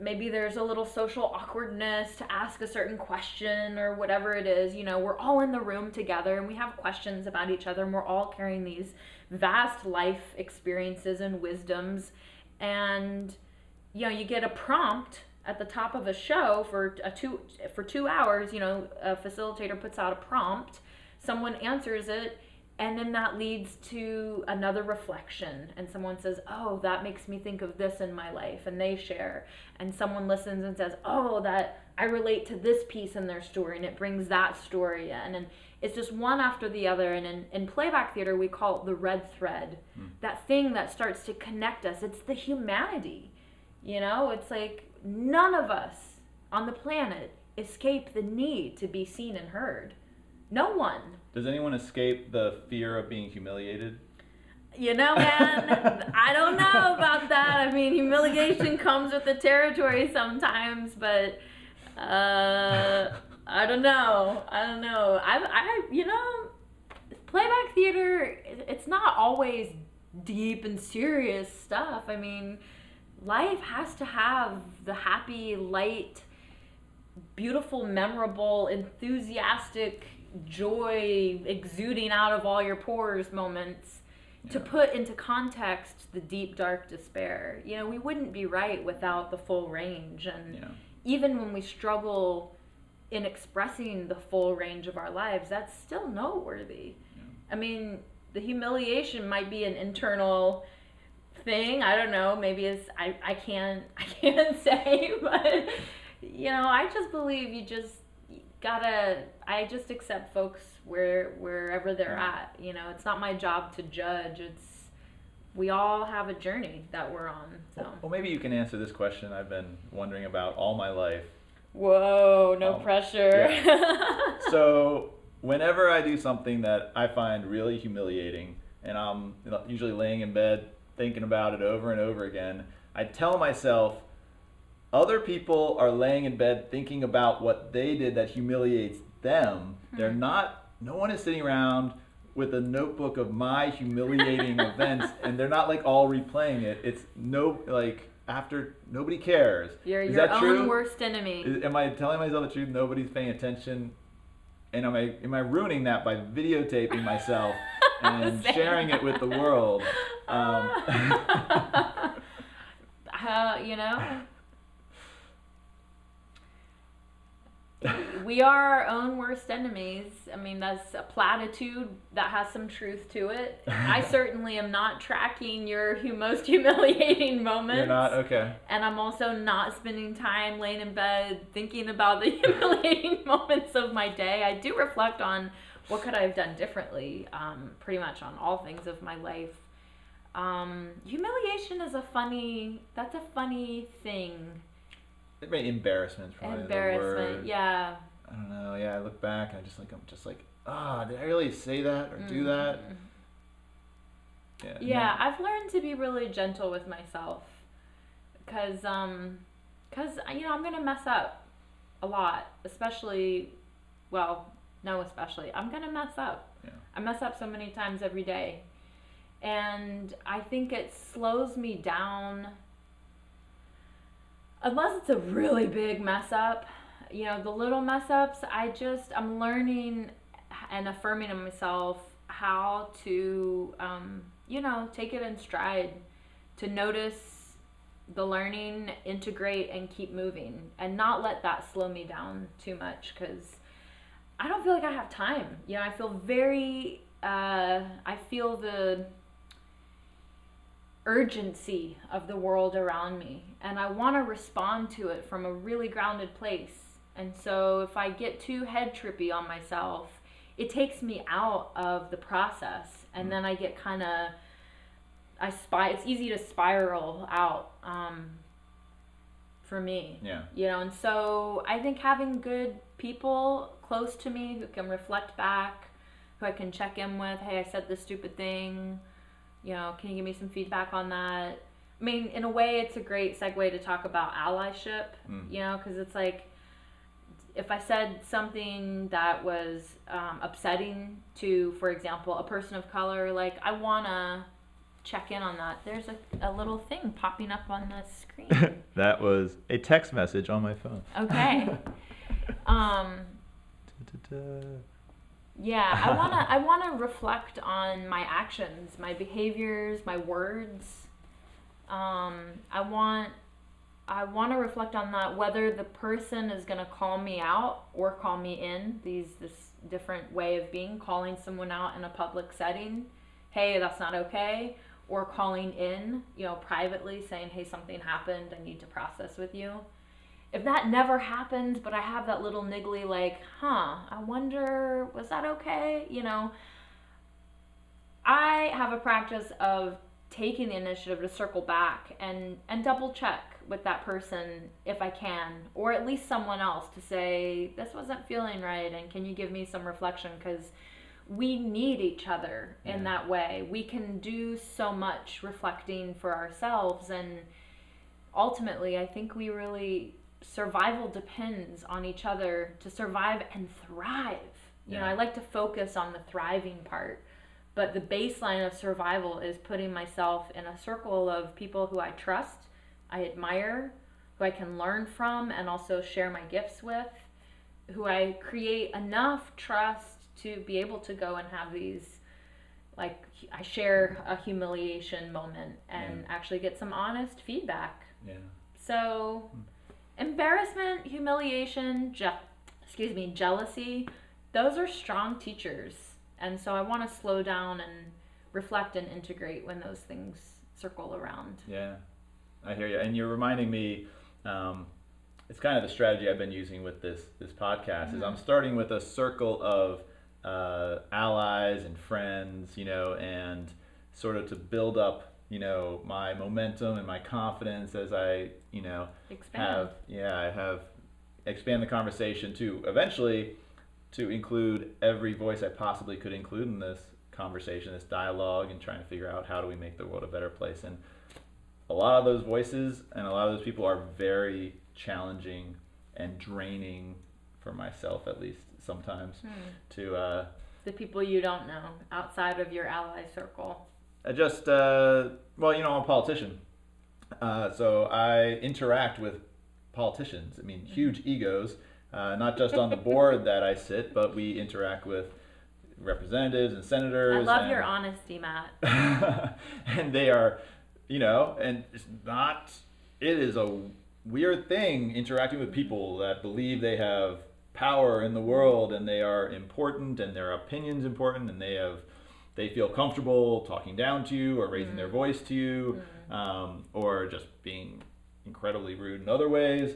[SPEAKER 2] maybe there's a little social awkwardness to ask a certain question or whatever it is. You know, we're all in the room together and we have questions about each other, and we're all carrying these vast life experiences and wisdoms. And, you know, you get a prompt at the top of a show for 2 hours, you know, a facilitator puts out a prompt, someone answers it, and then that leads to another reflection, and someone says, oh, that makes me think of this in my life, and they share, and someone listens and says, oh, that I relate to this piece in their story, and it brings that story in, and it's just one after the other. And in playback theater, we call it the red thread, that thing that starts to connect us. It's the humanity, you know. It's like, none of us on the planet escape the need to be seen and heard. No one.
[SPEAKER 1] Does anyone escape the fear of being humiliated?
[SPEAKER 2] You know, man, I don't know about that. I mean, humiliation comes with the territory sometimes, but I don't know. I you know, playback theater, it's not always deep and serious stuff. I mean, life has to have the happy, light, beautiful, memorable, enthusiastic, joy exuding out of all your pores moments to put into context the deep, dark despair. You know, we wouldn't be right without the full range. And even when we struggle in expressing the full range of our lives, that's still noteworthy. I mean, the humiliation might be an internal thing. I don't know, maybe it's I can't say, but you know, I just believe you just gotta, I just accept folks wherever they're at. You know, it's not my job to judge. It's, we all have a journey that we're on. So
[SPEAKER 1] well, maybe you can answer this question I've been wondering about all my life.
[SPEAKER 2] Whoa, no pressure.
[SPEAKER 1] So whenever I do something that I find really humiliating, and I'm usually laying in bed thinking about it over and over again, I tell myself, other people are laying in bed thinking about what they did that humiliates them. They're not, no one is sitting around with a notebook of my humiliating events, and they're not like all replaying it. It's no, like, after, nobody cares.
[SPEAKER 2] You're
[SPEAKER 1] is
[SPEAKER 2] your
[SPEAKER 1] that
[SPEAKER 2] own
[SPEAKER 1] true?
[SPEAKER 2] Worst enemy.
[SPEAKER 1] Am I telling myself the truth? Nobody's paying attention? And am I ruining that by videotaping myself and sharing it with the world? You know, we are our own worst enemies. I mean, that's a platitude that has some truth to it. I certainly am not tracking your most humiliating moments. You're not? Okay.
[SPEAKER 2] And I'm also not spending time laying in bed thinking about the humiliating moments of my day. I do reflect on what could I have done differently, pretty much on all things of my life. Humiliation is that's a funny thing.
[SPEAKER 1] Embarrassment's probably the word.
[SPEAKER 2] Yeah.
[SPEAKER 1] I don't know. Yeah, I look back and I'm just like, did I really say that or do that?
[SPEAKER 2] Yeah, I've learned to be really gentle with myself, because I'm gonna mess up a lot, I'm gonna mess up.
[SPEAKER 1] Yeah.
[SPEAKER 2] I mess up so many times every day, and I think it slows me down. Unless it's a really big mess up, the little mess ups, I'm learning and affirming in myself how to, take it in stride, to notice the learning, integrate, and keep moving, and not let that slow me down too much, because I don't feel like I have time. I feel I feel the urgency of the world around me, and I want to respond to it from a really grounded place. And so if I get too head trippy on myself, it takes me out of the process, and then I get it's easy to spiral out for me.
[SPEAKER 1] Yeah.
[SPEAKER 2] And so I think having good people close to me who can reflect back, who I can check in with, hey, I said this stupid thing, can you give me some feedback on that? I mean, in a way, it's a great segue to talk about allyship, because it's like, if I said something that was upsetting to, for example, a person of color, like, I want to check in on that. There's a little thing popping up on the screen.
[SPEAKER 1] That was a text message on my phone.
[SPEAKER 2] Okay. Yeah, I want to reflect on my actions, my behaviors, my words. I want to reflect on that, whether the person is going to call me out or call me in. This different way of being, calling someone out in a public setting, hey, that's not okay, or calling in, privately, saying, hey, something happened, I need to process with you. If that never happens, but I have that little niggly, like, I wonder, was that okay? I have a practice of taking the initiative to circle back and double check with that person if I can, or at least someone else, to say, this wasn't feeling right, and can you give me some reflection? Because we need each other in that way. We can do so much reflecting for ourselves, and ultimately, I think survival depends on each other to survive and thrive. I like to focus on the thriving part, but the baseline of survival is putting myself in a circle of people who I trust, I admire, who I can learn from and also share my gifts with, who I create enough trust to be able to go and have these, like, I share a humiliation moment and actually get some honest feedback.
[SPEAKER 1] Yeah.
[SPEAKER 2] So embarrassment, humiliation, jealousy, those are strong teachers. And so I want to slow down and reflect and integrate when those things circle around.
[SPEAKER 1] Yeah, I hear you. And you're reminding me, it's kind of the strategy I've been using with this podcast, is I'm starting with a circle of allies and friends, and sort of to build up, my momentum and my confidence as I, expand the conversation to eventually to include every voice I possibly could include in this conversation, this dialogue, and trying to figure out how do we make the world a better place. And a lot of those voices and a lot of those people are very challenging and draining for myself, at least sometimes, to
[SPEAKER 2] the people you don't know outside of your ally circle.
[SPEAKER 1] I'm a politician, so I interact with politicians. I mean, huge egos, not just on the board that I sit, but we interact with representatives and senators.
[SPEAKER 2] I love your honesty, Matt.
[SPEAKER 1] And they are, and it is a weird thing interacting with people that believe they have power in the world and they are important and their opinion's important and they feel comfortable talking down to you or raising their voice to you, or just being incredibly rude in other ways.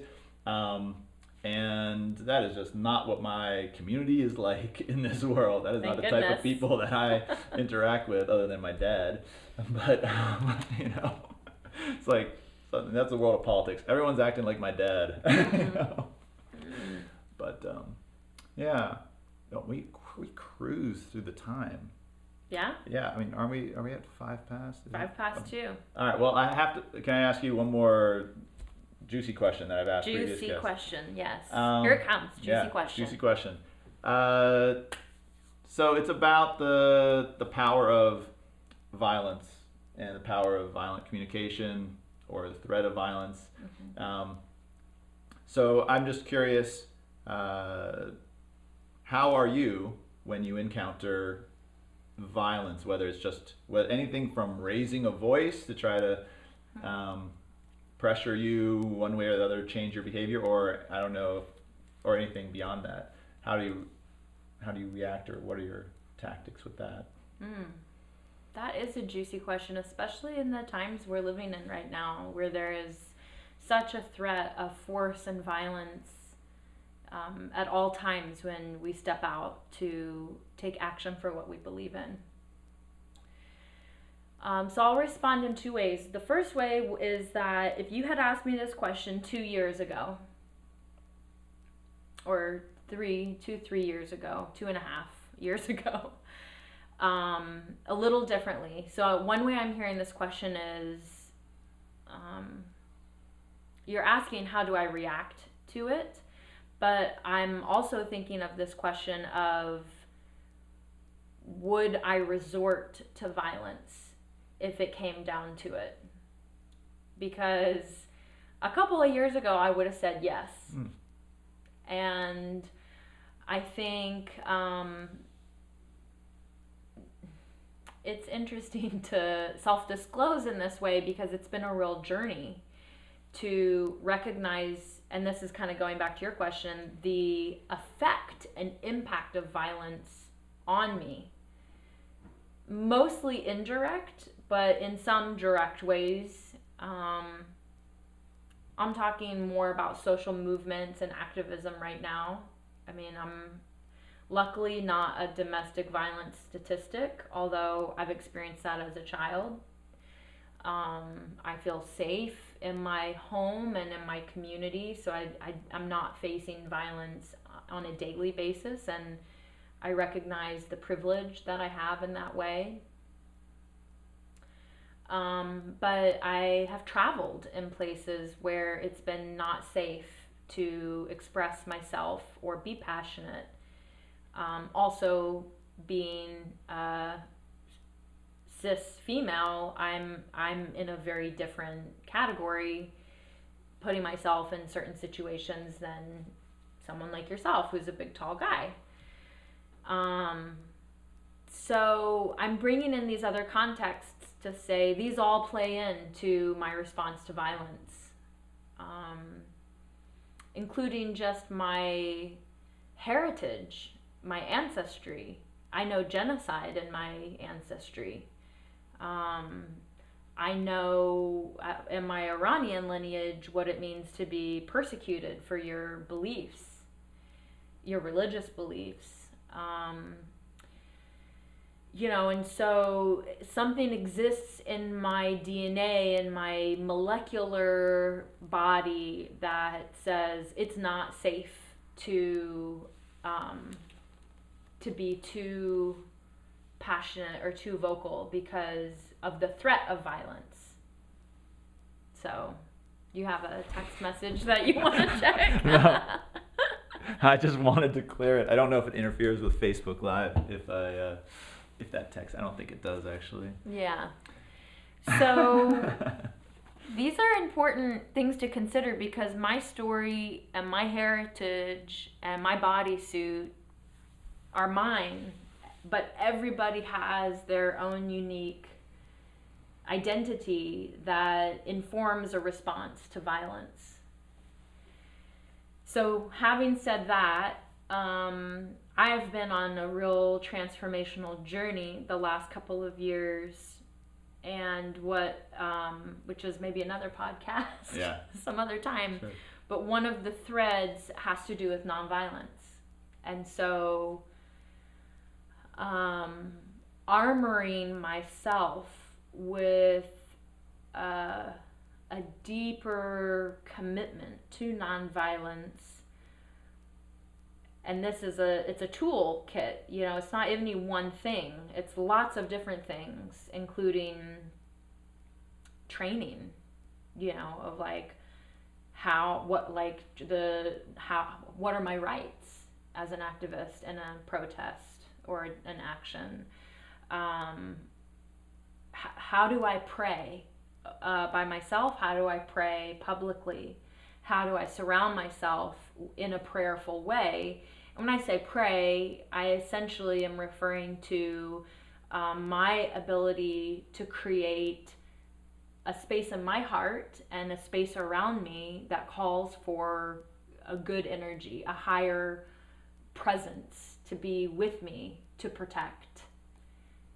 [SPEAKER 1] And that is just not what my community is like in this world. That is
[SPEAKER 2] Thank
[SPEAKER 1] not the type
[SPEAKER 2] goodness.
[SPEAKER 1] of people that I interact with, other than my dad. But it's like that's the world of politics. Everyone's acting like my dad. But yeah, we cruise through the time.
[SPEAKER 2] Yeah.
[SPEAKER 1] Yeah, I mean, are we at 5 past?
[SPEAKER 2] 5 past 2.
[SPEAKER 1] All right. Well, can I ask you one more juicy question that I've asked previous
[SPEAKER 2] Juicy
[SPEAKER 1] guests?
[SPEAKER 2] question, yes. Here it comes. Juicy question.
[SPEAKER 1] Juicy question. So it's about the power of violence and the power of violent communication or the threat of violence. So I'm just curious, how are you when you encounter violence, whether it's just anything from raising a voice to try to pressure you one way or the other, change your behavior, or I don't know, or anything beyond that. How do you react, or what are your tactics with that?
[SPEAKER 2] That is a juicy question, especially in the times we're living in right now, where there is such a threat of force and violence at all times when we step out to take action for what we believe in. So I'll respond in 2 ways. The first way is that if you had asked me this question 2 years ago, or 3 years ago, 2.5 years ago, a little differently. So one way I'm hearing this question is, you're asking how do I react to it, but I'm also thinking of this question of, would I resort to violence if it came down to it? Because a couple of years ago, I would have said yes. And I think it's interesting to self-disclose in this way, because it's been a real journey to recognize, and this is kind of going back to your question, the effect and impact of violence on me. Mostly indirect, but in some direct ways. I'm talking more about social movements and activism right now. I mean, I'm luckily not a domestic violence statistic, although I've experienced that as a child. I feel safe in my home and in my community, so I'm not facing violence on a daily basis, and I recognize the privilege that I have in that way. But I have traveled in places where it's been not safe to express myself or be passionate. Also, being cis female, I'm in a very different category, putting myself in certain situations than someone like yourself, who's a big, tall guy. So I'm bringing in these other contexts to say these all play into my response to violence, including just my heritage, my ancestry. I know genocide in my ancestry. I know in my Iranian lineage what it means to be persecuted for your beliefs, your religious beliefs. And so something exists in my DNA, in my molecular body, that says it's not safe to be too passionate or too vocal because of the threat of violence. So, you have a text message that you want to check?
[SPEAKER 1] No. I just wanted to clear it. I don't know if it interferes with Facebook Live if that text. I don't think it does, actually.
[SPEAKER 2] Yeah. So these are important things to consider, because my story and my heritage and my bodysuit are mine, but everybody has their own unique identity that informs a response to violence. So having said that, I've been on a real transformational journey the last couple of years, and which is maybe another podcast,
[SPEAKER 1] Yeah.
[SPEAKER 2] some other time.
[SPEAKER 1] Sure.
[SPEAKER 2] but one of the threads has to do with nonviolence. And so armoring myself with a deeper commitment to nonviolence, and this is it's a toolkit, you know, it's not any one thing, it's lots of different things, including training, you know, of like what are my rights as an activist in a protest or an action. How do I pray by myself? How do I pray publicly? How do I surround myself in a prayerful way? And when I say pray, I essentially am referring to my ability to create a space in my heart and a space around me that calls for a good energy, a higher presence to be with me, to protect.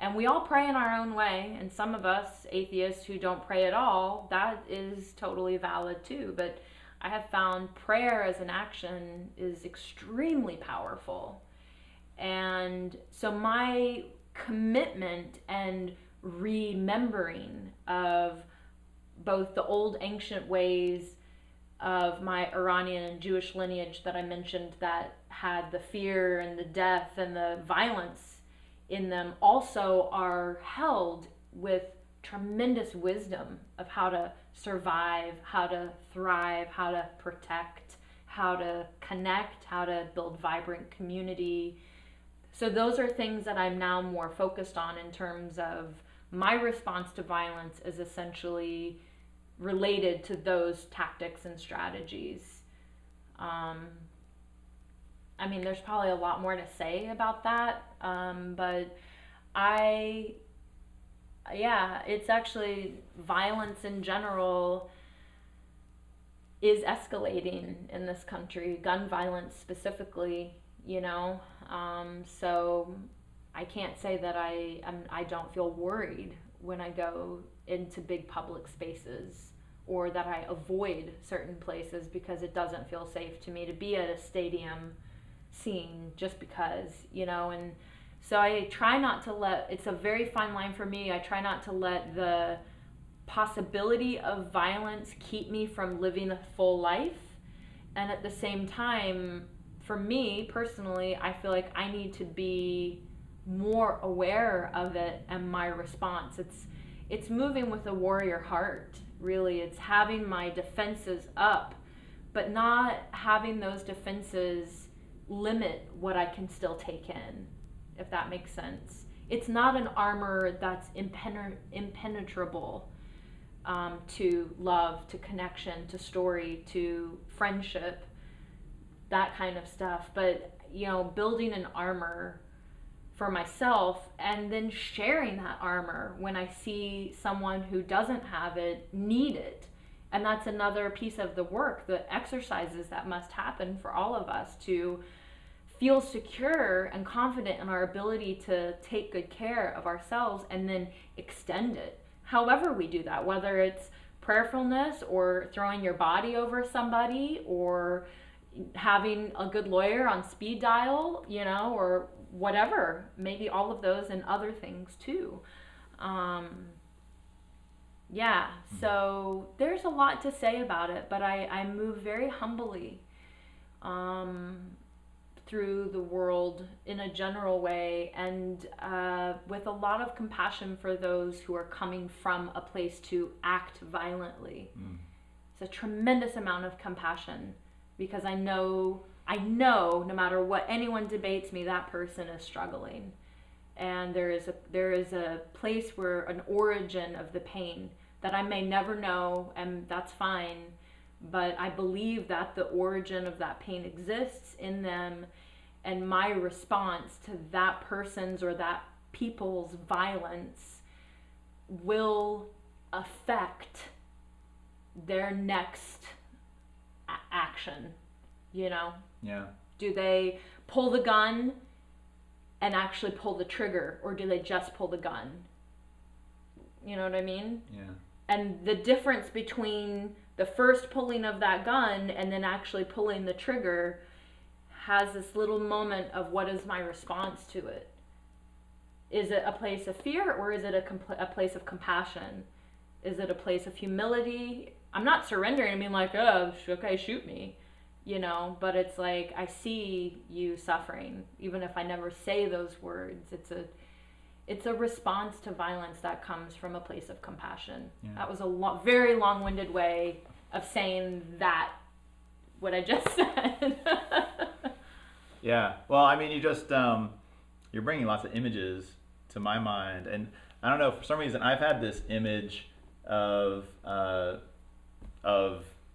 [SPEAKER 2] And we all pray in our own way, and some of us atheists who don't pray at all, that is totally valid too. But I have found prayer as an action is extremely powerful. And so my commitment and remembering of both the old ancient ways of my Iranian and Jewish lineage that I mentioned that had the fear and the death and the violence in them also are held with tremendous wisdom of how to survive, how to thrive, how to protect, how to connect, how to build vibrant community. So those are things that I'm now more focused on in terms of my response to violence is essentially related to those tactics and strategies. I mean, there's probably a lot more to say about that, but it's actually violence in general is escalating in this country, gun violence specifically, you know, so I can't say that I don't feel worried when I go into big public spaces, or that I avoid certain places because it doesn't feel safe to me to be at a stadium scene just because, you know. And so I try not to let, it's a very fine line for me, I try not to let the possibility of violence keep me from living a full life. And at the same time, for me personally, I feel like I need to be more aware of it and my response. It's moving with a warrior heart, really. It's having my defenses up, but not having those defenses limit what I can still take in, if that makes sense. It's not an armor that's impenetrable to love, to connection, to story, to friendship, that kind of stuff. But, you know, building an armor for myself and then sharing that armor when I see someone who doesn't have it need it. And that's another piece of the work, the exercises that must happen for all of us to feel secure and confident in our ability to take good care of ourselves and then extend it. However we do that, whether it's prayerfulness or throwing your body over somebody or having a good lawyer on speed dial, you know, or whatever, maybe all of those and other things too. So there's a lot to say about it, but I move very humbly through the world in a general way, and with a lot of compassion for those who are coming from a place to act violently. It's a tremendous amount of compassion, because I know no matter what anyone debates me, that person is struggling, and there is a place where an origin of the pain that I may never know, and that's fine, but I believe that the origin of that pain exists in them, and my response to that person's or that people's violence will affect their next action, you know?
[SPEAKER 1] Yeah.
[SPEAKER 2] Do they pull the gun and actually pull the trigger, or do they just pull the gun? You know what I mean?
[SPEAKER 1] Yeah.
[SPEAKER 2] And the difference between the first pulling of that gun and then actually pulling the trigger has this little moment of what is my response to it. Is it a place of fear, or is it a place of compassion? Is it a place of humility? I'm not surrendering and being like, oh, okay, shoot me, you know, but it's like, I see you suffering, even if I never say those words. It's a response to violence that comes from a place of compassion. Yeah. That was a very long-winded way of saying that, what I just said.
[SPEAKER 1] Yeah. Well, I mean, you just, you're bringing lots of images to my mind. And I don't know, for some reason, I've had this image of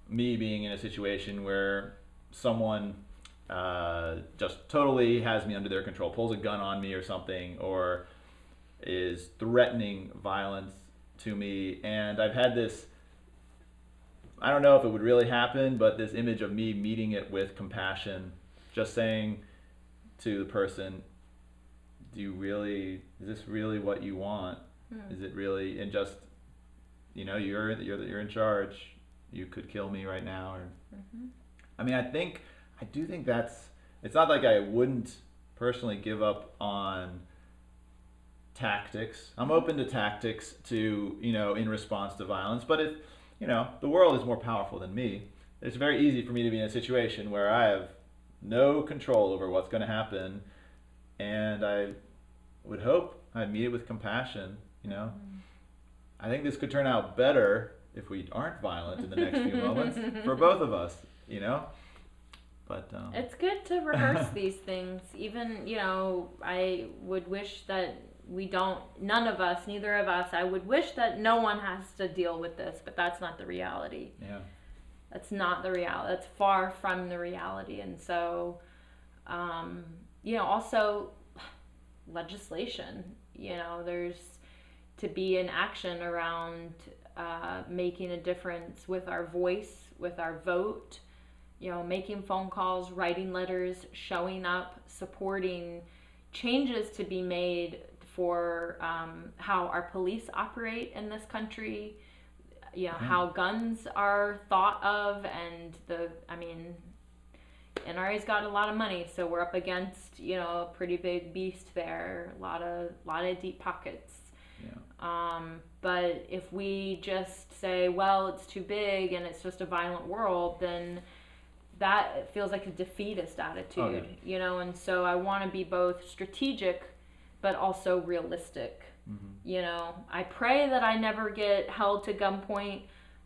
[SPEAKER 1] me being in a situation where someone just totally has me under their control, pulls a gun on me or something, or is threatening violence to me. And I've had this, I don't know if it would really happen, but this image of me meeting it with compassion, just saying to the person, is this really what you want? Is it really, and just, you know, you're in charge. You could kill me right now. Or, I mean, I do think it's not like I wouldn't personally give up on tactics. I'm open to tactics to, you know, in response to violence, but if, you know, the world is more powerful than me, it's very easy for me to be in a situation where I have no control over what's going to happen, and I would hope I'd meet it with compassion, you know. I think this could turn out better if we aren't violent in the next few moments for both of us, you know. But
[SPEAKER 2] it's good to rehearse these things. Even, you know, I would wish that none of us, neither of us, I would wish that no one has to deal with this, but that's not the reality.
[SPEAKER 1] Yeah.
[SPEAKER 2] That's not the reality. That's far from the reality. And so, you know, also legislation, you know, there's to be an action around making a difference with our voice, with our vote, you know, making phone calls, writing letters, showing up, supporting changes to be made for how our police operate in this country, you know, how guns are thought of, and NRA's got a lot of money, so we're up against, you know, a pretty big beast there, a lot of deep pockets. Yeah. But if we just say, well, it's too big and it's just a violent world, then that feels like a defeatist attitude, you know, and so I want to be both strategic but also realistic. You know, I pray that I never get held to gunpoint,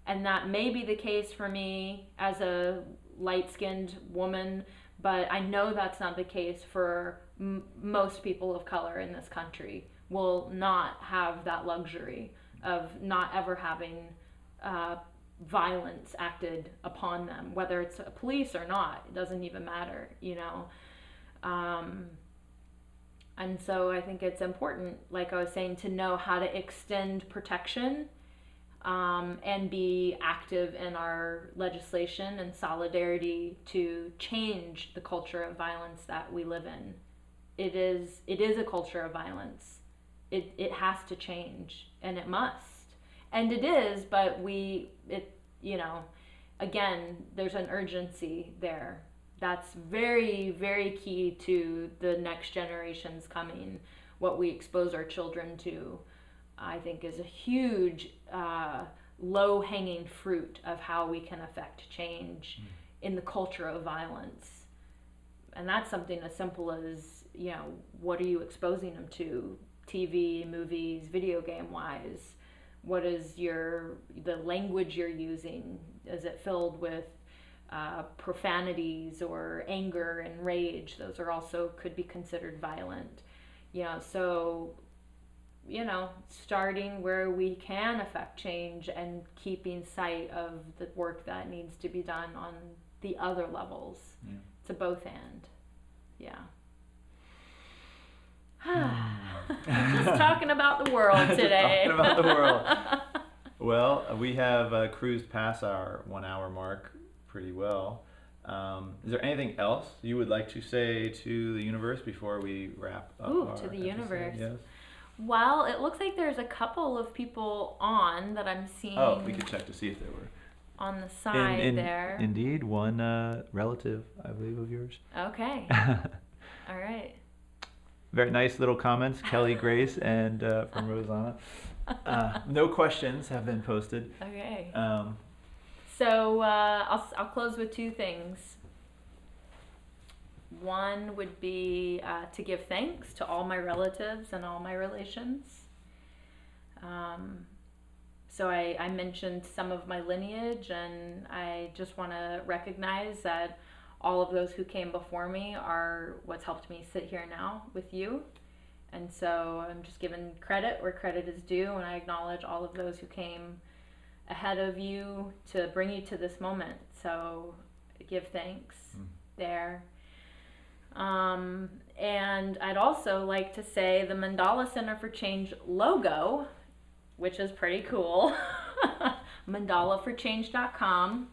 [SPEAKER 2] and that may be the case for me as a light-skinned woman, but I know that's not the case for most people of color in this country. Will not have that luxury of not ever having violence acted upon them, whether it's a police or not. It doesn't even matter, you know. And so I think it's important, like I was saying, to know how to extend protection and be active in our legislation and solidarity to change the culture of violence that we live in. It is a culture of violence. It has to change, and it must. And it is, but you know, again, there's an urgency there. That's very, very key to the next generations coming. What we expose our children to, I think, is a huge low-hanging fruit of how we can affect change in the culture of violence. And that's something as simple as, you know, what are you exposing them to? TV, movies, video game-wise. What is the language you're using? Is it filled with profanities or anger and rage? Those are also could be considered violent. You know, so, you know, starting where we can affect change and keeping sight of the work that needs to be done on the other levels. Yeah. To both end. Yeah. Just talking about the world today.
[SPEAKER 1] Just talking about the world. Well, we have cruised past our 1 hour mark pretty well. Is there anything else you would like to say to the universe before we wrap up?
[SPEAKER 2] To the universe.
[SPEAKER 1] Yes.
[SPEAKER 2] Well, it looks like there's a couple of people on that I'm seeing
[SPEAKER 1] Oh, we could check to see if they were.
[SPEAKER 2] on the side there.
[SPEAKER 5] Indeed, one relative, I believe, of yours.
[SPEAKER 2] Okay. All right.
[SPEAKER 5] Very nice little comments, Kelly, Grace, and from Rosanna. No questions have been posted.
[SPEAKER 2] Okay.
[SPEAKER 5] Um,
[SPEAKER 2] So I'll close with two things. One would be to give thanks to all my relatives and all my relations. So I mentioned some of my lineage, and I just want to recognize that all of those who came before me are what's helped me sit here now with you. And so I'm just giving credit where credit is due, and I acknowledge all of those who came ahead of you to bring you to this moment. So give thanks there. And I'd also like to say the Mandala Center for Change logo, which is pretty cool, mandalaforchange.com.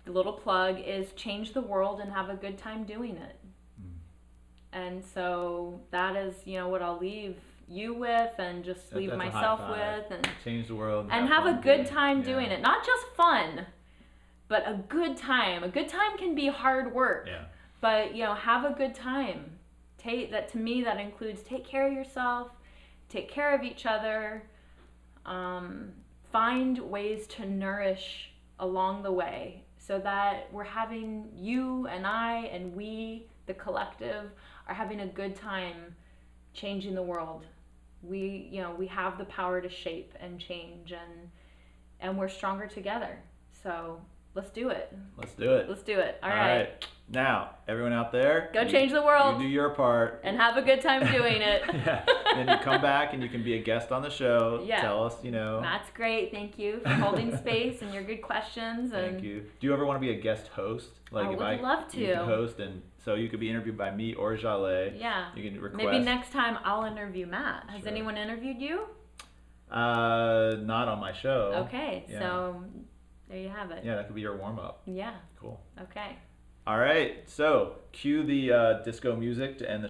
[SPEAKER 2] The little plug is change the world and have a good time doing it. And so that is, what I'll leave you with, and just leave
[SPEAKER 1] That's a
[SPEAKER 2] myself
[SPEAKER 1] high five.
[SPEAKER 2] with, and
[SPEAKER 1] Change the world.
[SPEAKER 2] and have a
[SPEAKER 1] fun
[SPEAKER 2] good
[SPEAKER 1] doing
[SPEAKER 2] time doing it. Not just fun, but a good time. A good time can be hard work.
[SPEAKER 1] Yeah.
[SPEAKER 2] But have a good time. That to me, that includes take care of yourself, take care of each other, find ways to nourish along the way, so that we're having, you and I and we, the collective, are having a good time changing the world. We have the power to shape and change, and we're stronger together. So let's do it.
[SPEAKER 1] Let's do it.
[SPEAKER 2] Let's do it. All
[SPEAKER 1] All
[SPEAKER 2] right.
[SPEAKER 1] right. Now, everyone out there,
[SPEAKER 2] Go change the world.
[SPEAKER 1] You do your part.
[SPEAKER 2] And have a good time doing it.
[SPEAKER 1] Yeah. Then you come back and you can be a guest on the show.
[SPEAKER 2] Yeah.
[SPEAKER 1] Tell us,
[SPEAKER 2] That's great. Thank you for holding space and your good questions. And
[SPEAKER 1] Thank you. Do you ever want to be a guest host?
[SPEAKER 2] I would love to.
[SPEAKER 1] You can host, and so you could be interviewed by me or Zhaleh.
[SPEAKER 2] Yeah.
[SPEAKER 1] You can request.
[SPEAKER 2] Maybe next time I'll interview Matt. Has
[SPEAKER 1] Sure.
[SPEAKER 2] anyone interviewed you?
[SPEAKER 1] Not on my show.
[SPEAKER 2] Okay.
[SPEAKER 1] Yeah.
[SPEAKER 2] So there you have it.
[SPEAKER 1] Yeah, that could be your warm up.
[SPEAKER 2] Yeah.
[SPEAKER 1] Cool.
[SPEAKER 2] Okay.
[SPEAKER 1] All right. So cue the disco music to end the